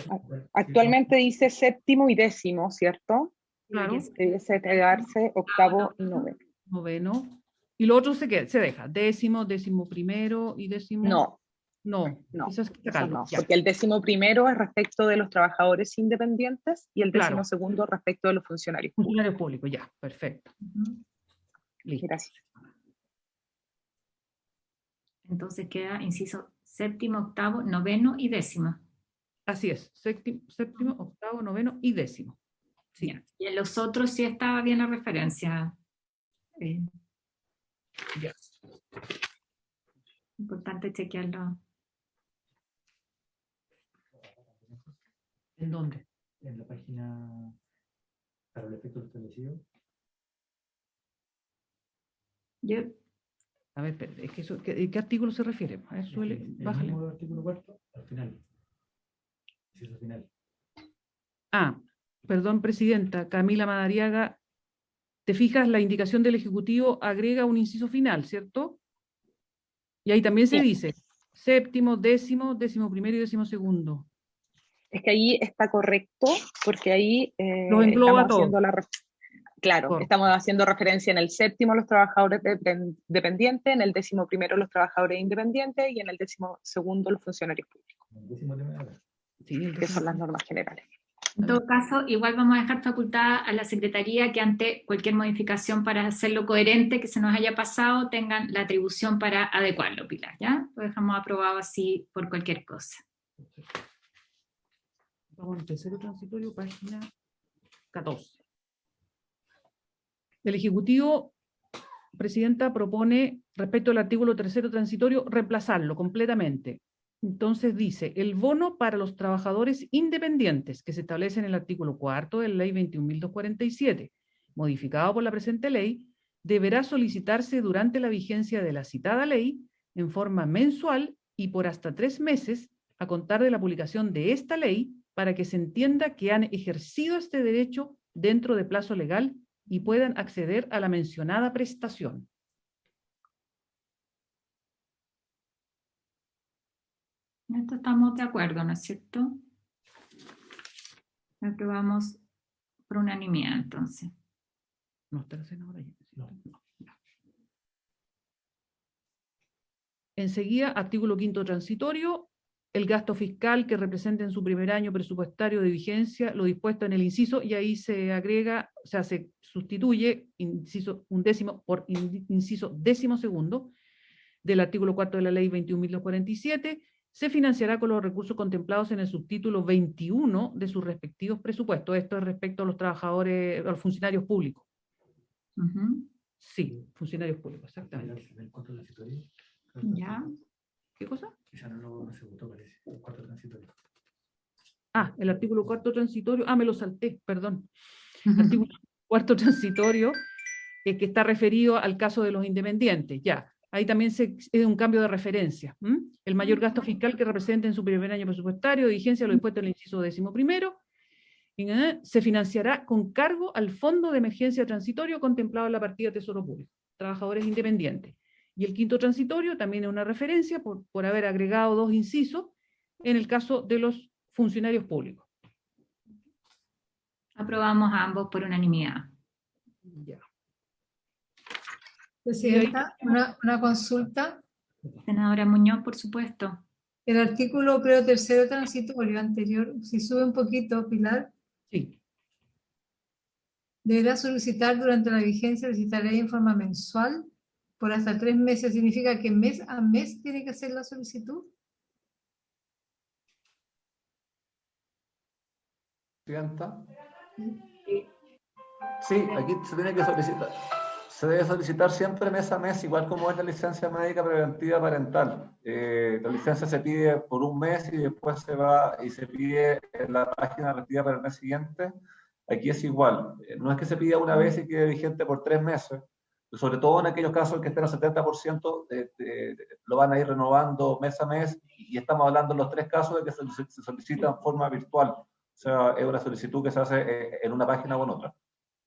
Actualmente dice 7º y 10º, ¿cierto? Claro. Debiese agregarse 8º y 9º. 9º. Y lo otro se deja. 10º, 11º y 10º. No. Eso no, porque el 11º es respecto de los trabajadores independientes y el 12º respecto de los funcionarios públicos. Funcionarios públicos, ya, perfecto. Listo. Gracias. Entonces queda inciso 7º, 8º, 9º y 10º. Así es, 7º, 8º, 9º y 10º. Sí. Ya. Y en los otros sí estaba bien la referencia. Ya. Importante chequearlo. ¿En dónde? En la página para el efecto establecido. A ver, espérate, es que eso, ¿qué artículo se refiere? A ver, suele, bájale. El artículo 4, al final. Inciso final. Ah, perdón, Presidenta, Camila Madariaga, ¿te fijas? La indicación del Ejecutivo agrega un inciso final, ¿cierto? Y ahí también se dice séptimo, décimo, décimo primero y décimo segundo. Es que ahí está correcto, porque ahí Los engloba estamos haciendo todos. Claro, estamos haciendo referencia en el séptimo a los trabajadores dependientes, en el 11º los trabajadores independientes y en el 12º los funcionarios públicos. Que son las normas generales. En todo caso, igual vamos a dejar facultad a la Secretaría que ante cualquier modificación para hacerlo coherente que se nos haya pasado, tengan la atribución para adecuarlo, Pilar, ¿ya? Lo dejamos aprobado así por cualquier cosa. Vamos al tercero transitorio, página 14. El Ejecutivo, Presidenta, propone, respecto al artículo tercero transitorio, reemplazarlo completamente. Entonces dice, el bono para los trabajadores independientes, que se establece en el artículo 4 de la Ley 21.247, modificado por la presente ley, deberá solicitarse durante la vigencia de la citada ley, en forma mensual y por hasta 3 meses, a contar de la publicación de esta ley, para que se entienda que han ejercido este derecho dentro de plazo legal y puedan acceder a la mencionada prestación. Esto estamos de acuerdo, ¿no es cierto? Aprobamos por unanimidad, entonces. No está la senadora ya. No. Enseguida, artículo 5 transitorio, el gasto fiscal que representa en su primer año presupuestario de vigencia lo dispuesto en el inciso, y ahí se agrega, o sea, se sustituye inciso undécimo por inciso 12º del artículo 4 de la Ley 21.247, se financiará con los recursos contemplados en el subtítulo 21 de sus respectivos presupuestos. Esto es respecto a los trabajadores, a los funcionarios públicos. Sí, funcionarios públicos, exactamente. Ya. ¿Qué cosa? Quizá no se votó, parece. El cuarto transitorio. Ah, el artículo 4 transitorio. Ah, me lo salté, perdón. Artículo 4 transitorio, que está referido al caso de los independientes, ya. Ahí también es un cambio de referencia. El mayor gasto fiscal que representa en su primer año presupuestario de vigencia lo dispuesto en el inciso 11º, se financiará con cargo al Fondo de Emergencia Transitorio contemplado en la partida Tesoro Público, trabajadores independientes. Y el quinto transitorio también es una referencia por haber agregado 2 incisos en el caso de los funcionarios públicos. Aprobamos a ambos por unanimidad. Ya. Presidenta, una consulta. Senadora Muñoz, por supuesto. El artículo, creo, tercero transitorio anterior, si sube un poquito, Pilar. Sí. Deberá solicitar durante la vigencia de esta ley en forma mensual por hasta 3 meses. ¿Significa que mes a mes tiene que hacer la solicitud? Presidenta. Sí, aquí se tiene que solicitar. Se debe solicitar siempre mes a mes, igual como es la licencia médica preventiva parental. La licencia se pide por un mes y después se va y se pide en la página respectiva para el mes siguiente. Aquí es igual. No es que se pida una vez y quede vigente por 3 meses. Sobre todo en aquellos casos en que estén al 70%, lo van a ir renovando mes a mes, y estamos hablando en los 3 casos de que se solicita en forma virtual. O sea, es una solicitud que se hace en una página o en otra.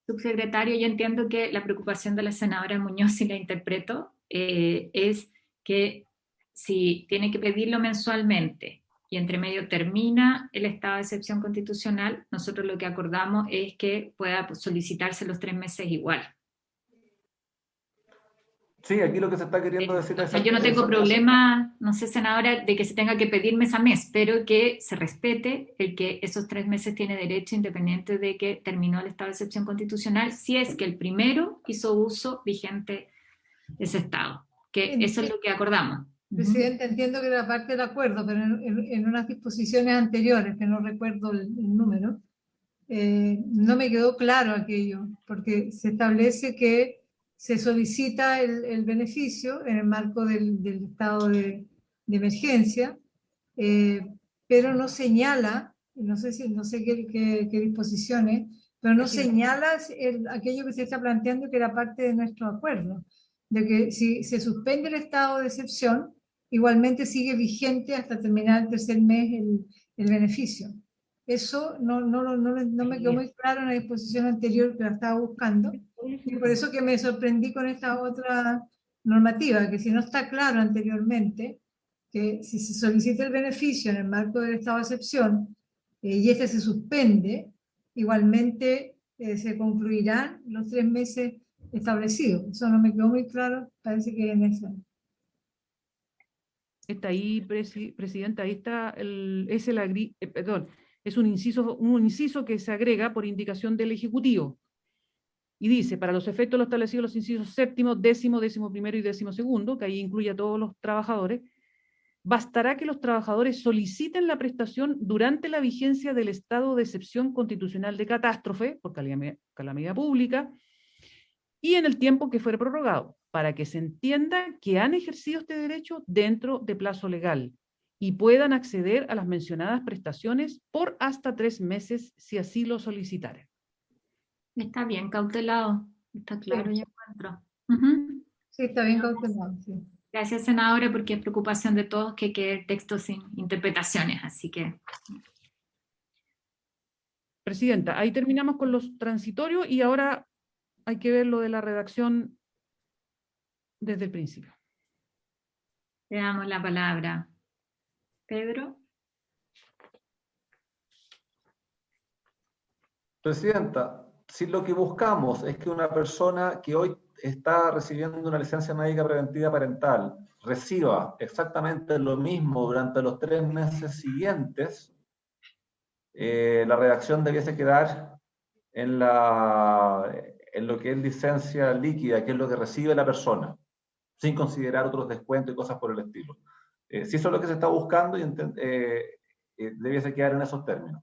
Subsecretario, yo entiendo que la preocupación de la senadora Muñoz, si la interpreto, es que si tiene que pedirlo mensualmente y entre medio termina el estado de excepción constitucional, nosotros lo que acordamos es que pueda solicitarse los 3 meses igual. Sí, aquí lo que se está queriendo decir es... O sea, yo no tengo problema, no sé, senadora, de que se tenga que pedir mes a mes, pero que se respete el que esos 3 meses tiene derecho, independiente de que terminó el estado de excepción constitucional, si es que el primero hizo uso vigente de ese estado, que eso es lo que acordamos. Presidente, entiendo que era parte del acuerdo, pero en unas disposiciones anteriores, que no recuerdo el número, no me quedó claro aquello, porque se establece que se solicita el beneficio en el marco del estado de emergencia, pero no señala no sé qué disposiciones, pero no señalas aquello que se está planteando que era parte de nuestro acuerdo, de que si se suspende el estado de excepción, igualmente sigue vigente hasta terminar el tercer mes el beneficio. Eso no me quedó muy claro en la disposición anterior que la estaba buscando, y por eso que me sorprendí con esta otra normativa, que si no está claro anteriormente, que si se solicita el beneficio en el marco del estado de excepción y este se suspende, igualmente se concluirán los 3 meses establecidos. Eso no me quedó muy claro, parece que en esa. Está ahí, Presidenta, ahí está, es un inciso que se agrega por indicación del Ejecutivo. Y dice, para los efectos de lo establecido en los incisos séptimo, décimo primero y 12º, que ahí incluye a todos los trabajadores, bastará que los trabajadores soliciten la prestación durante la vigencia del estado de excepción constitucional de catástrofe, por calamidad pública, y en el tiempo que fuere prorrogado, para que se entienda que han ejercido este derecho dentro de plazo legal y puedan acceder a las mencionadas prestaciones por hasta 3 meses si así lo solicitaren. Está bien cautelado, está claro, Sí. ya encuentro. Sí, está bien cautelado, sí. Gracias, senadora, porque es preocupación de todos que quede el texto sin interpretaciones, así que... Presidenta, ahí terminamos con los transitorios y ahora hay que ver lo de la redacción desde el principio. Le damos la palabra. Pedro. Presidenta, si lo que buscamos es que una persona que hoy está recibiendo una licencia médica preventiva parental reciba exactamente lo mismo durante los 3 meses siguientes, la redacción debiese quedar en lo que es licencia líquida, que es lo que recibe la persona, sin considerar otros descuentos y cosas por el estilo. Si eso es lo que se está buscando, debiese quedar en esos términos.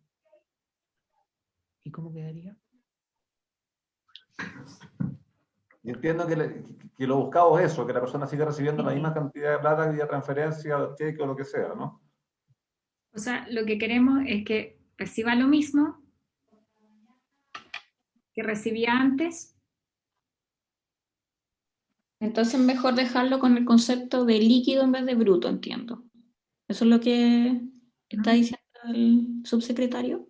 ¿Y cómo quedaría? Y entiendo que lo buscado es eso, que la persona siga recibiendo la misma cantidad de plata vía transferencia, cheque o lo que sea, ¿no? O sea, lo que queremos es que reciba lo mismo que recibía antes. Entonces mejor dejarlo con el concepto de líquido en vez de bruto, entiendo. ¿Eso es lo que está diciendo el subsecretario?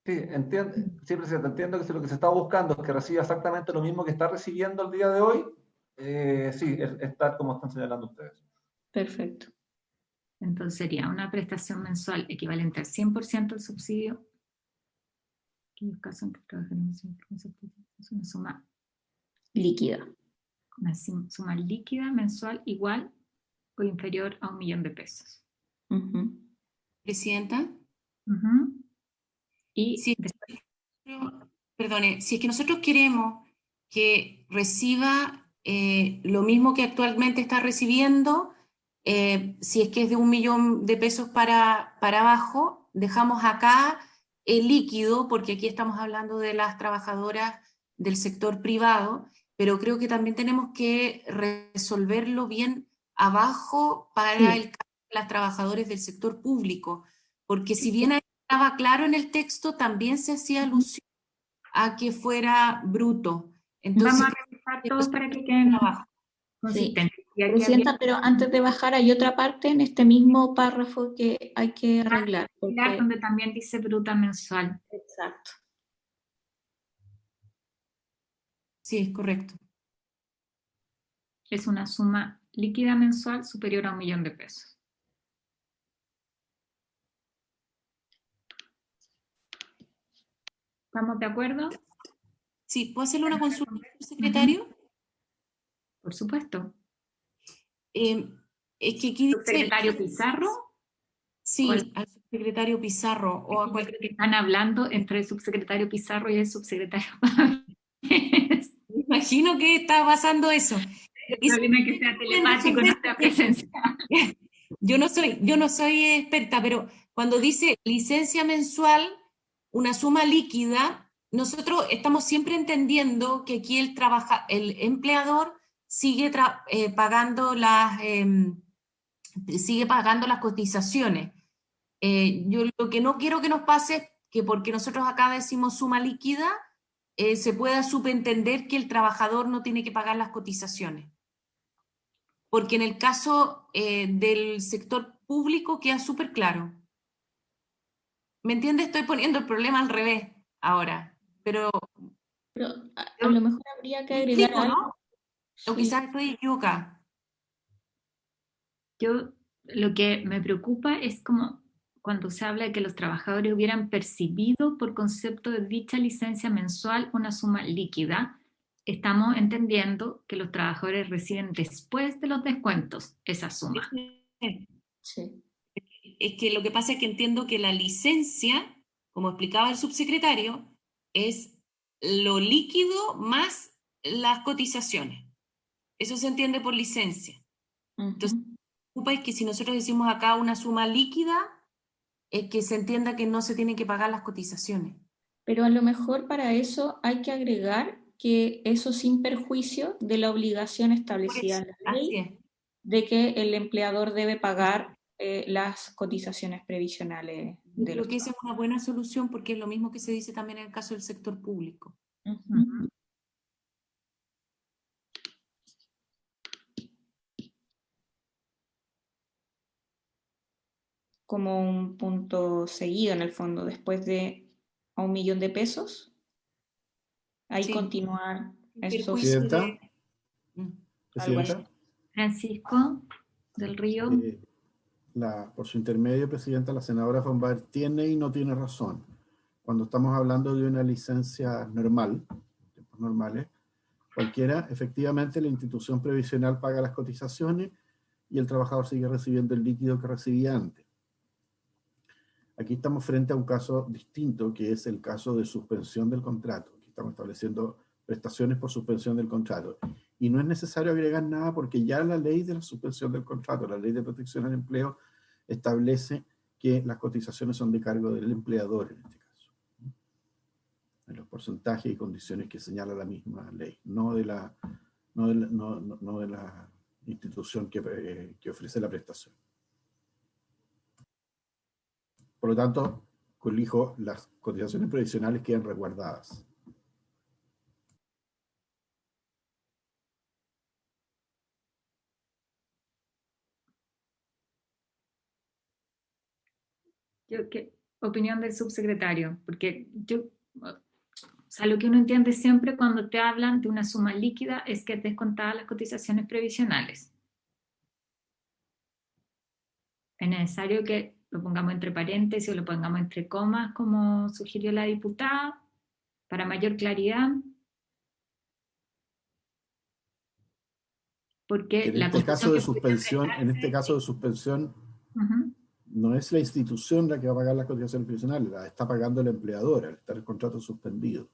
Sí, Presidenta, entiendo que si lo que se está buscando es que reciba exactamente lo mismo que está recibiendo el día de hoy, sí, es tal como están señalando ustedes. Perfecto. Entonces sería una prestación mensual equivalente al 100% del subsidio. En el caso en que trabajaremos es una suma líquida. Una suma líquida mensual igual o inferior a 1 millón de pesos. Presidenta. Y si es que nosotros queremos que reciba lo mismo que actualmente está recibiendo, si es que es de 1 millón de pesos para abajo, dejamos acá el líquido, porque aquí estamos hablando de las trabajadoras del sector privado, pero creo que también tenemos que resolverlo bien abajo para el caso de las trabajadoras del sector público, porque si bien estaba claro en el texto, también se hacía alusión a que fuera bruto. Entonces, vamos a revisar todos para que queden abajo. consistentes. Sí. Presidenta, pero antes de bajar hay otra parte en este mismo párrafo que hay que arreglar. Donde también dice bruta mensual. Exacto. Sí, es correcto. Es una suma líquida mensual superior a 1 millón de pesos. ¿Estamos de acuerdo? Sí, ¿puedo hacerle una consulta, secretario? Por supuesto. Es que aquí dice... ¿Secretario Pizarro? Sí, al subsecretario Pizarro. O a cualquier que están hablando entre el subsecretario Pizarro y el subsecretario. Me imagino que está pasando eso. El problema es que sea telemático, no sea presencial. Yo no soy experta, pero cuando dice licencia mensual, una suma líquida, nosotros estamos siempre entendiendo que aquí el empleador sigue pagando las cotizaciones. Yo lo que no quiero que nos pase es que porque nosotros acá decimos suma líquida, se pueda subentender que el trabajador no tiene que pagar las cotizaciones. Porque en el caso del sector público queda súper claro. ¿Me entiendes? Estoy poniendo el problema al revés ahora, pero a lo mejor habría que agregar explico, algo. ¿no? O quizás estoy equivocada. Yo lo que me preocupa es como cuando se habla de que los trabajadores hubieran percibido por concepto de dicha licencia mensual una suma líquida, estamos entendiendo que los trabajadores reciben después de los descuentos esa suma. Sí. Es que lo que pasa es que entiendo que la licencia, como explicaba el subsecretario, es lo líquido más las cotizaciones. Eso se entiende por licencia. Entonces, lo que me preocupa es que si nosotros decimos acá una suma líquida, es que se entienda que no se tienen que pagar las cotizaciones. Pero a lo mejor para eso hay que agregar que eso sin perjuicio de la obligación establecida en la ley de que el empleador debe pagar las cotizaciones previsionales. Yo creo que esa es una buena solución porque es lo mismo que se dice también en el caso del sector público. Como un punto seguido en el fondo, después de a 1 millón de pesos, ahí Sí. continuar esos... Presidenta. Algo así. Presidenta. Francisco del Río. Por su intermedio, Presidenta, la senadora von Baer tiene y no tiene razón. Cuando estamos hablando de una licencia normal, tiempos normales, cualquiera, efectivamente la institución previsional paga las cotizaciones y el trabajador sigue recibiendo el líquido que recibía antes. Aquí estamos frente a un caso distinto, que es el caso de suspensión del contrato. Aquí estamos estableciendo prestaciones por suspensión del contrato. Y no es necesario agregar nada porque ya la ley de la suspensión del contrato, la ley de protección al empleo, establece que las cotizaciones son de cargo del empleador en este caso. En los porcentajes y condiciones que señala la misma ley, no de la institución que ofrece la prestación. Por lo tanto, corrijo, las cotizaciones previsionales quedan resguardadas. ¿Qué opinión del subsecretario? Porque o sea, lo que uno entiende siempre cuando te hablan de una suma líquida es que es descontada las cotizaciones previsionales. Es necesario que lo pongamos entre paréntesis o lo pongamos entre comas, como sugirió la diputada, para mayor claridad. Porque en este caso de suspensión, no es la institución la que va a pagar las cotizaciones previsionales, la está pagando el empleador al estar el contrato suspendido.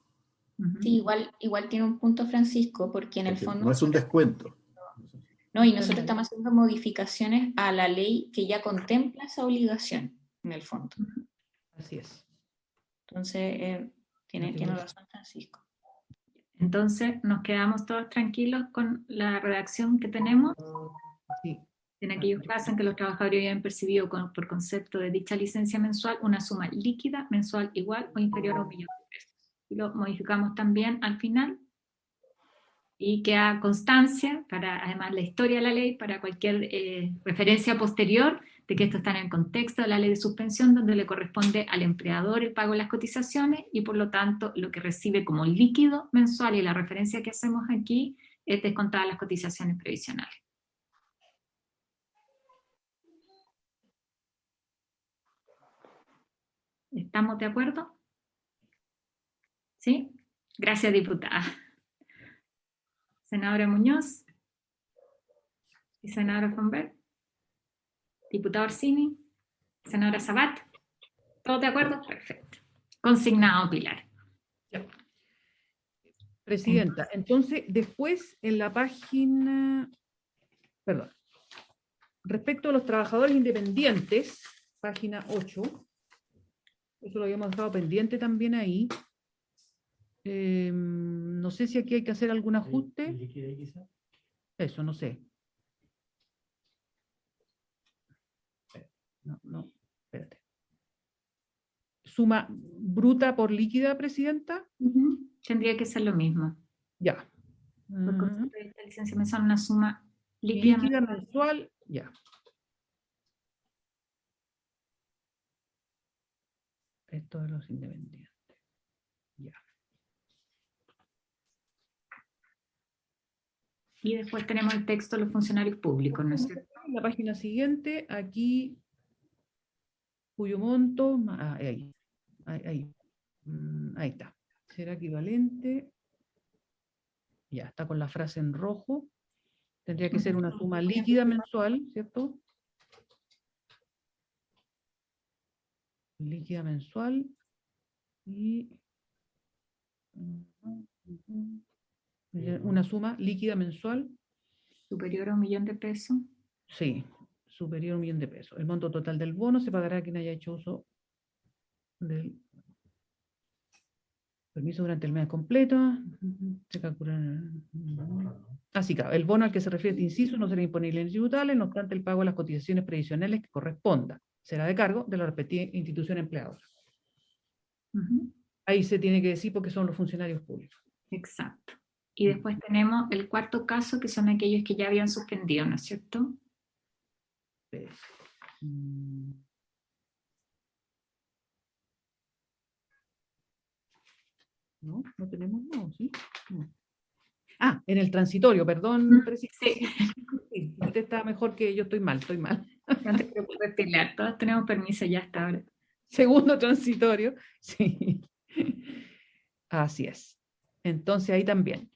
Sí, igual tiene un punto, Francisco, porque en el fondo... No es un descuento. No, y nosotros estamos haciendo modificaciones a la ley que ya contempla esa obligación, en el fondo. Así es. Entonces, tiene razón Francisco. Entonces, ¿nos quedamos todos tranquilos con la redacción que tenemos? Sí. En aquellos casos en que los trabajadores hayan percibido por concepto de dicha licencia mensual una suma líquida mensual igual o inferior a 1 millón de pesos. Y lo modificamos también al final y queda constancia para además la historia de la ley, para cualquier referencia posterior de que esto está en el contexto de la ley de suspensión donde le corresponde al empleador el pago de las cotizaciones y por lo tanto lo que recibe como líquido mensual y la referencia que hacemos aquí es descontar las cotizaciones previsionales. ¿Estamos de acuerdo? ¿Sí? Gracias, diputada. Senadora Muñoz y senadora von Baer. Diputado Orsini, senadora Sabat. ¿Todos de acuerdo? Perfecto. Consignado, Pilar. Presidenta, entonces después en la página, perdón, respecto a los trabajadores independientes, página 8, eso lo habíamos dejado pendiente también ahí. No sé si aquí hay que hacer algún ajuste. Eso, no sé. No, espérate. suma bruta por líquida, Presidenta. Tendría que ser lo mismo. Ya. Porque esta licencia mensual una suma Líquida mensual, ya. Esto de los independientes. Ya. Y después tenemos el texto de los funcionarios públicos, ¿no es cierto? La página siguiente, aquí, cuyo monto, ahí está. Será equivalente. Ya, está con la frase en rojo. Tendría que ser una suma líquida mensual, ¿cierto? Líquida mensual. Y una suma líquida mensual. ¿Superior a $1.000.000 de pesos? Sí, superior a $1.000.000 de pesos. El monto total del bono se pagará a quien haya hecho uso del permiso durante el mes completo. Se calcula. Así que el bono al que se refiere este inciso no será imponible en tributales, no obstante el pago de las cotizaciones previsionales que corresponda. Será de cargo de la respectiva institución empleadora. Ahí se tiene que decir porque son los funcionarios públicos. Exacto. Y después tenemos el cuarto caso, que son aquellos que ya habían suspendido, ¿no es cierto? No, no tenemos, no, ¿sí? No. Ah, en el transitorio, perdón, presidente. Sí, usted está mejor que yo, estoy mal. No te preocupes, Pilar, todos tenemos permiso ya hasta ahora. Segundo transitorio, sí. Así es. Entonces ahí también.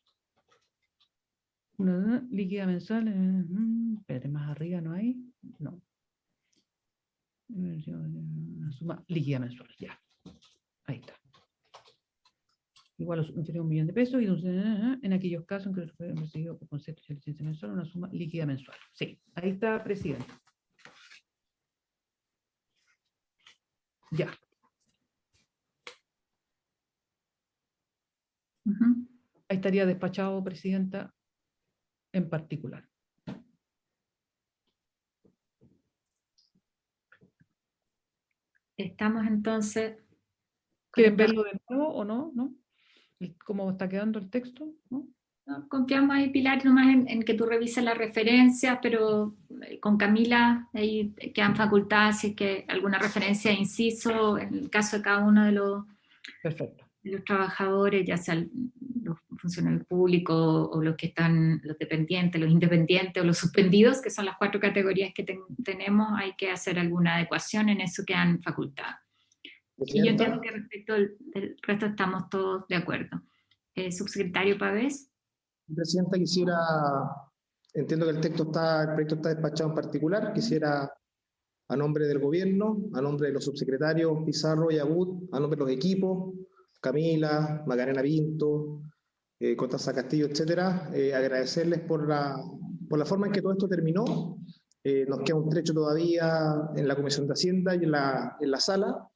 Líquida mensual. Espérate, más arriba no hay. No. Una suma líquida mensual, ya. Ahí está. Igual inferior a $1.000.000 de pesos y en aquellos casos en que fue recibido por concepto de licencia mensual una suma líquida mensual. Sí, ahí está, Presidente. Ya. Ahí estaría despachado, Presidenta, en particular. Estamos entonces... ¿Quieren verlo de nuevo o no? ¿No? ¿Cómo está quedando el texto? ¿No? No, confiamos ahí, Pilar, nomás en que tú revises las referencias, pero con Camila ahí quedan facultadas si es que alguna referencia de inciso, en el caso de cada uno de los, perfecto, de los trabajadores, ya sean los funcionarios públicos o los que están, los dependientes, los independientes o los suspendidos, que son las 4 categorías que tenemos, hay que hacer alguna adecuación, en eso quedan facultadas. Y yo entiendo que respecto del resto estamos todos de acuerdo. Subsecretario Pavés. Presidenta, entiendo que el proyecto está despachado en particular, quisiera a nombre del gobierno, a nombre de los subsecretarios Pizarro y Abud, a nombre de los equipos, Camila, Macarena Pinto, Costanza Castillo, etcétera, agradecerles por la forma en que todo esto terminó. Nos queda un trecho todavía en la Comisión de Hacienda y en la sala.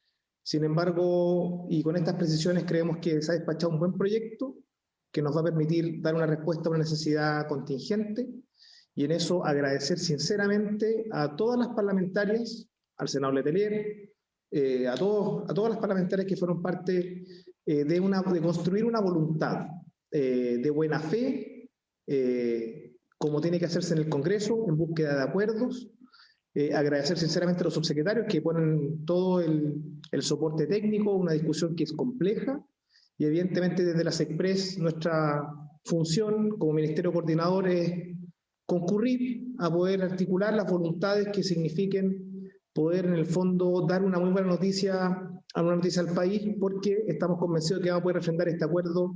Sin embargo, y con estas precisiones creemos que se ha despachado un buen proyecto que nos va a permitir dar una respuesta a una necesidad contingente, y en eso agradecer sinceramente a todas las parlamentarias, al senador Letelier, a todas las parlamentarias que fueron parte de construir una voluntad de buena fe, como tiene que hacerse en el Congreso, en búsqueda de acuerdos. Agradecer sinceramente a los subsecretarios que ponen todo el soporte técnico, una discusión que es compleja, y evidentemente desde la SECPRES nuestra función como Ministerio Coordinador es concurrir a poder articular las voluntades que signifiquen poder en el fondo dar una muy buena noticia al país, porque estamos convencidos de que vamos a poder refrendar este acuerdo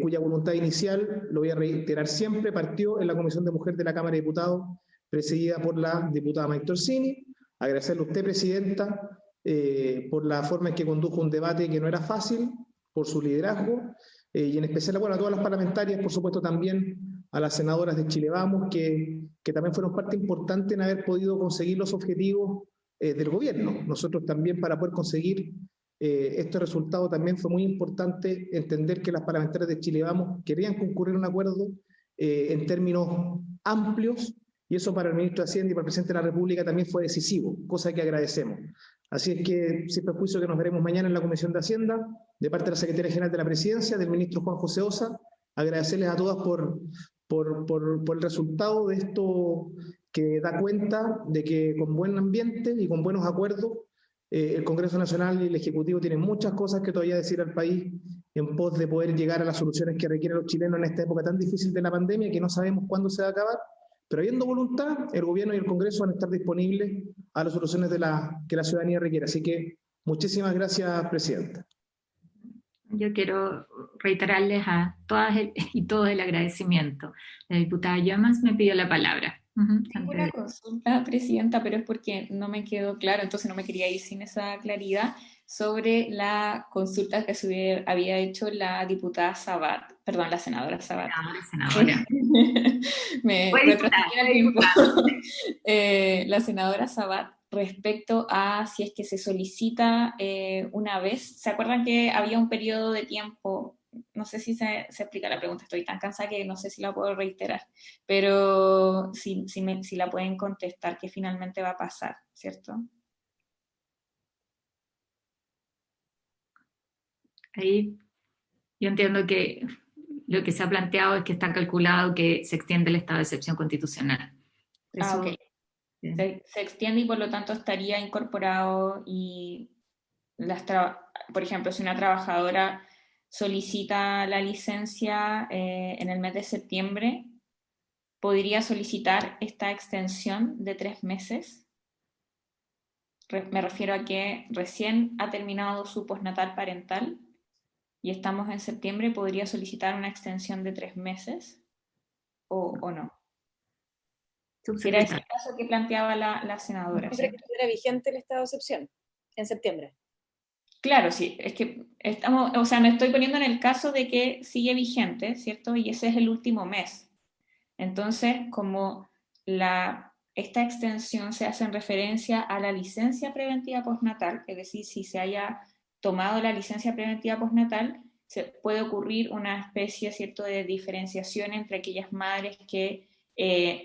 cuya voluntad inicial, lo voy a reiterar siempre, partió en la Comisión de Mujer de la Cámara de Diputados, presidida por la diputada Maite Orsini. Agradecerle a usted, Presidenta, por la forma en que condujo un debate que no era fácil, por su liderazgo, y en especial a todas las parlamentarias, por supuesto también a las senadoras de Chile Vamos, que también fueron parte importante en haber podido conseguir los objetivos del gobierno. Nosotros también, para poder conseguir este resultado, también fue muy importante entender que las parlamentarias de Chile Vamos querían concurrir a un acuerdo en términos amplios, y eso para el ministro de Hacienda y para el presidente de la República también fue decisivo, cosa que agradecemos. Así es que, sin perjuicio, que nos veremos mañana en la Comisión de Hacienda, de parte de la Secretaria General de la Presidencia, del ministro Juan José Osa, agradecerles a todas por el resultado de esto, que da cuenta de que con buen ambiente y con buenos acuerdos, el Congreso Nacional y el Ejecutivo tienen muchas cosas que todavía decir al país en pos de poder llegar a las soluciones que requieren los chilenos en esta época tan difícil de la pandemia, que no sabemos cuándo se va a acabar, pero habiendo voluntad, el gobierno y el Congreso van a estar disponibles a las soluciones que la ciudadanía requiere. Así que muchísimas gracias, Presidenta. Yo quiero reiterarles a todas y todos el agradecimiento. La diputada Llamas me pidió la palabra. Tengo una consulta, Presidenta, pero es porque no me quedó claro, entonces no me quería ir sin esa claridad, sobre la consulta que había hecho la diputada Sabat, perdón, la senadora Sabat. Senadora. Me retrocedí en el tiempo. La senadora Sabat, respecto a si es que se solicita una vez, ¿se acuerdan que había un periodo de tiempo? No sé si se explica la pregunta, estoy tan cansada que no sé si la puedo reiterar, pero si la pueden contestar, que finalmente va a pasar, ¿cierto? Ahí yo entiendo que lo que se ha planteado es que está calculado que se extiende el estado de excepción constitucional. Eso, ok. Se extiende y por lo tanto estaría incorporado y por ejemplo, si una trabajadora solicita la licencia en el mes de septiembre, ¿podría solicitar esta extensión de 3 meses? Me refiero a que recién ha terminado su postnatal parental y estamos en septiembre, ¿podría solicitar una extensión de 3 meses o no? Era ese el caso que planteaba la senadora. Siempre que estuviera vigente el estado de excepción, en septiembre. Claro, sí, es que estamos, o sea, me estoy poniendo en el caso de que sigue vigente, ¿cierto? Y ese es el último mes. Entonces, como esta extensión se hace en referencia a la licencia preventiva postnatal, es decir, si se haya tomado la licencia preventiva postnatal, se puede ocurrir una especie, ¿cierto?, de diferenciación entre aquellas madres que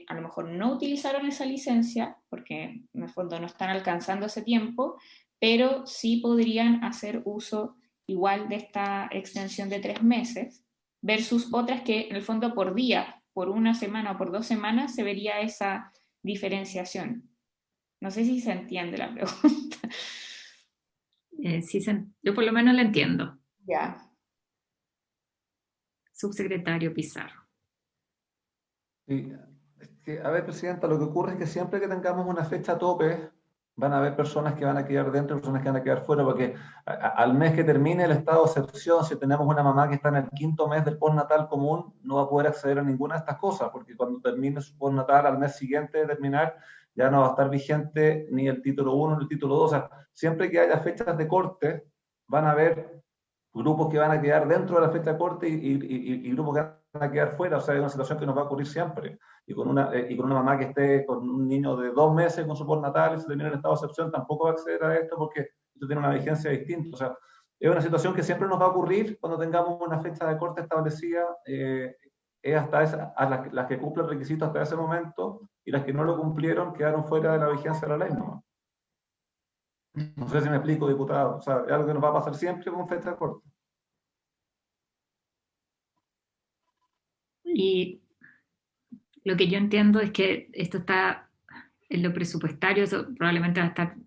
a lo mejor no utilizaron esa licencia, porque en el fondo no están alcanzando ese tiempo, pero sí podrían hacer uso igual de esta extensión de 3 meses, versus otras que en el fondo por día, por 1 semana o por 2 semanas, se vería esa diferenciación. No sé si se entiende la pregunta. Sí, yo por lo menos la entiendo. Ya. Subsecretario Pizarro. Sí. A ver, Presidenta, lo que ocurre es que siempre que tengamos una fecha tope, van a haber personas que van a quedar dentro y personas que van a quedar fuera, porque al mes que termine el estado de excepción, si tenemos una mamá que está en el 5º mes del postnatal común, no va a poder acceder a ninguna de estas cosas, porque cuando termine su postnatal, al mes siguiente de terminar, ya no va a estar vigente ni el título 1 ni el título 2. O sea, siempre que haya fechas de corte, van a haber grupos que van a quedar dentro de la fecha de corte y grupos que van a quedar fuera. O sea, es una situación que nos va a ocurrir siempre. Y con una mamá que esté con un niño de 2 meses con su postnatal y se termina el estado de excepción, tampoco va a acceder a esto porque esto tiene una vigencia distinta. O sea, es una situación que siempre nos va a ocurrir cuando tengamos una fecha de corte establecida. Es hasta las que cumplen requisitos hasta ese momento, y las que no lo cumplieron quedaron fuera de la vigencia de la ley, ¿no? No sé si me explico, diputado. O sea, es algo que nos va a pasar siempre con fecha de corte. Y lo que yo entiendo es que esto está en lo presupuestario, eso probablemente va a estar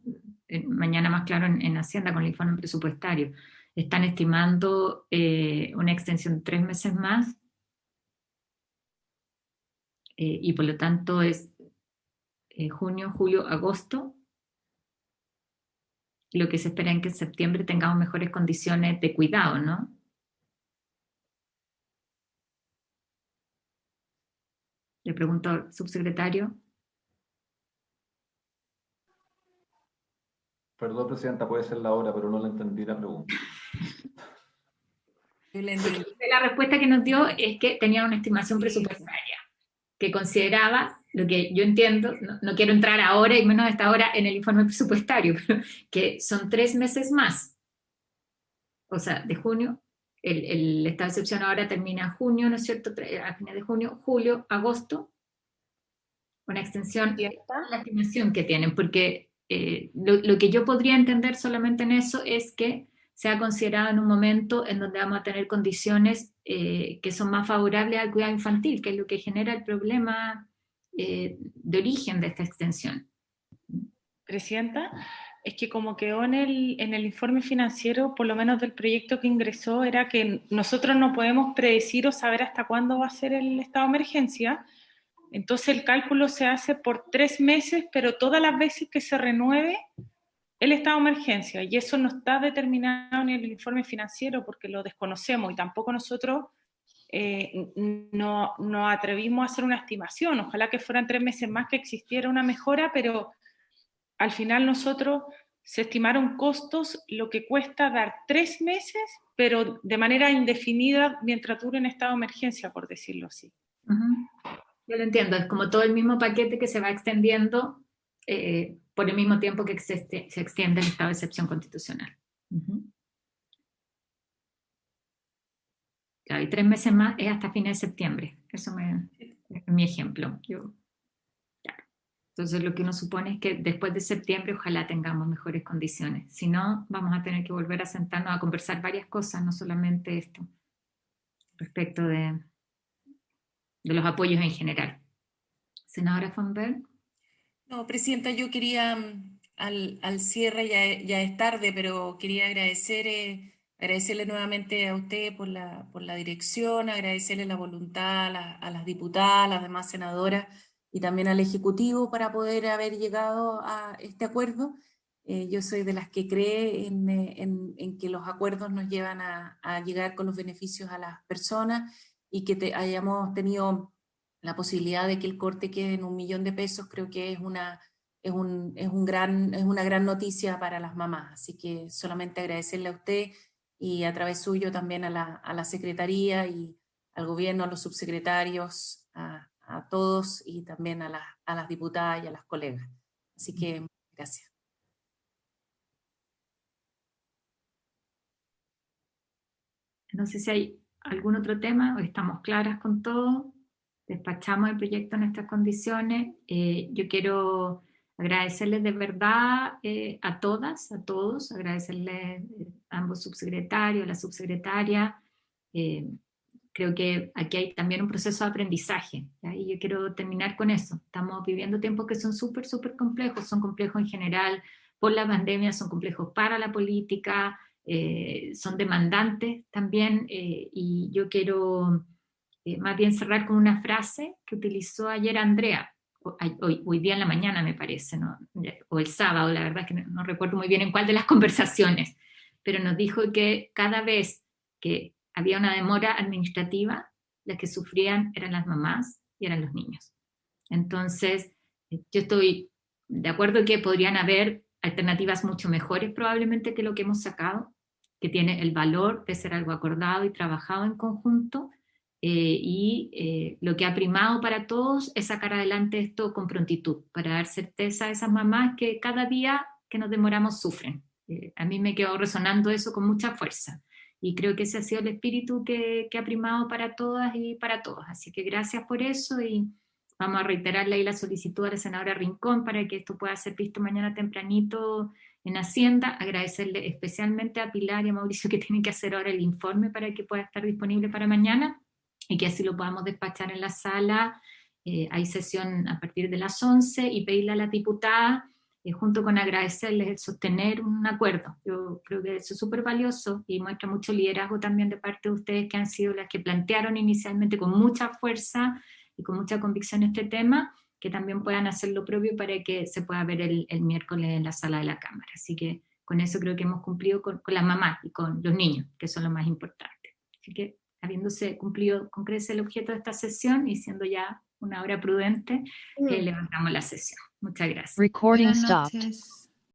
mañana más claro en Hacienda con el informe presupuestario. Están estimando una extensión de 3 meses más, y por lo tanto es junio, julio, agosto. Lo que se espera es que en septiembre tengamos mejores condiciones de cuidado, ¿no? Le pregunto al subsecretario. Perdón, Presidenta, puede ser la hora, pero no le entendí la pregunta. La respuesta que nos dio es que tenía una estimación presupuestaria, que consideraba, lo que yo entiendo, no quiero entrar ahora y menos a esta hora en el informe presupuestario, pero que son 3 meses más. O sea, de junio, el estado de excepción ahora termina en junio, ¿no es cierto? A fines de junio, julio, agosto, una extensión, la estimación que tienen, porque lo que yo podría entender solamente en eso es que sea considerado en un momento en donde vamos a tener condiciones que son más favorables al cuidado infantil, que es lo que genera el problema de origen de esta extensión. Presidenta, es que como quedó en el informe financiero, por lo menos del proyecto que ingresó, era que nosotros no podemos predecir o saber hasta cuándo va a ser el estado de emergencia. Entonces el cálculo se hace por 3 meses, pero todas las veces que se renueve el estado de emergencia, y eso no está determinado en el informe financiero porque lo desconocemos, y tampoco nosotros no atrevimos a hacer una estimación. Ojalá que fueran 3 meses más, que existiera una mejora, pero al final nosotros se estimaron costos, lo que cuesta dar 3 meses, pero de manera indefinida mientras dure en estado de emergencia, por decirlo así. Yo lo entiendo, es como todo el mismo paquete que se va extendiendo por el mismo tiempo que se extiende el estado de excepción constitucional. Claro, y 3 meses más es hasta fines de septiembre. Eso es mi ejemplo. Claro. Entonces lo que uno supone es que después de septiembre ojalá tengamos mejores condiciones. Si no, vamos a tener que volver a sentarnos a conversar varias cosas, no solamente esto, respecto de los apoyos en general. Senadora von Berg. No, Presidenta, yo quería, al cierre, ya es tarde, pero quería agradecerle nuevamente a usted por la dirección, agradecerle la voluntad a las diputadas, a las demás senadoras y también al Ejecutivo para poder haber llegado a este acuerdo. Yo soy de las que cree en que los acuerdos nos llevan a llegar con los beneficios a las personas, y que hayamos tenido la posibilidad de que el corte quede en $1 millón de pesos, creo que es una gran noticia para las mamás. Así que solamente agradecerle a usted, y a través suyo también a la Secretaría y al Gobierno, a los subsecretarios, a todos, y también a las diputadas y a las colegas. Así que gracias. No sé si hay algún otro tema, o estamos claras con todo. Despachamos el proyecto en estas condiciones. Yo quiero agradecerles de verdad a todas, a todos, agradecerles a ambos subsecretarios, a la subsecretaria. Creo que aquí hay también un proceso de aprendizaje, ¿ya? Y yo quiero terminar con eso. Estamos viviendo tiempos que son súper, súper complejos, son complejos en general por la pandemia, son complejos para la política, son demandantes también, y yo quiero más bien cerrar con una frase que utilizó ayer Andrea, hoy día en la mañana me parece, ¿no? O el sábado, la verdad es que no recuerdo muy bien en cuál de las conversaciones, pero nos dijo que cada vez que había una demora administrativa, las que sufrían eran las mamás y eran los niños. Entonces, yo estoy de acuerdo que podrían haber alternativas mucho mejores probablemente que lo que hemos sacado, que tiene el valor de ser algo acordado y trabajado en conjunto, lo que ha primado para todos es sacar adelante esto con prontitud, para dar certeza a esas mamás que cada día que nos demoramos sufren. A mí me quedó resonando eso con mucha fuerza, y creo que ese ha sido el espíritu que ha primado para todas y para todos. Así que gracias por eso, y vamos a reiterarle ahí la solicitud a la senadora Rincón para que esto pueda ser visto mañana tempranito en Hacienda. Agradecerle especialmente a Pilar y a Mauricio, que tienen que hacer ahora el informe para que pueda estar disponible para mañana, y que así lo podamos despachar en la sala. Hay sesión a partir de las 11, y pedirle a la diputada, junto con agradecerles el sostener un acuerdo. Yo creo que eso es súper valioso y muestra mucho liderazgo también de parte de ustedes, que han sido las que plantearon inicialmente con mucha fuerza y con mucha convicción este tema, que también puedan hacer lo propio para que se pueda ver el miércoles en la sala de la Cámara. Así que con eso creo que hemos cumplido con las mamás y con los niños, que son lo más importante. Así que, habiéndose cumplido con creces el objeto de esta sesión y siendo ya una hora prudente, levantamos la sesión. Muchas gracias. Recording Buenas stopped. noches.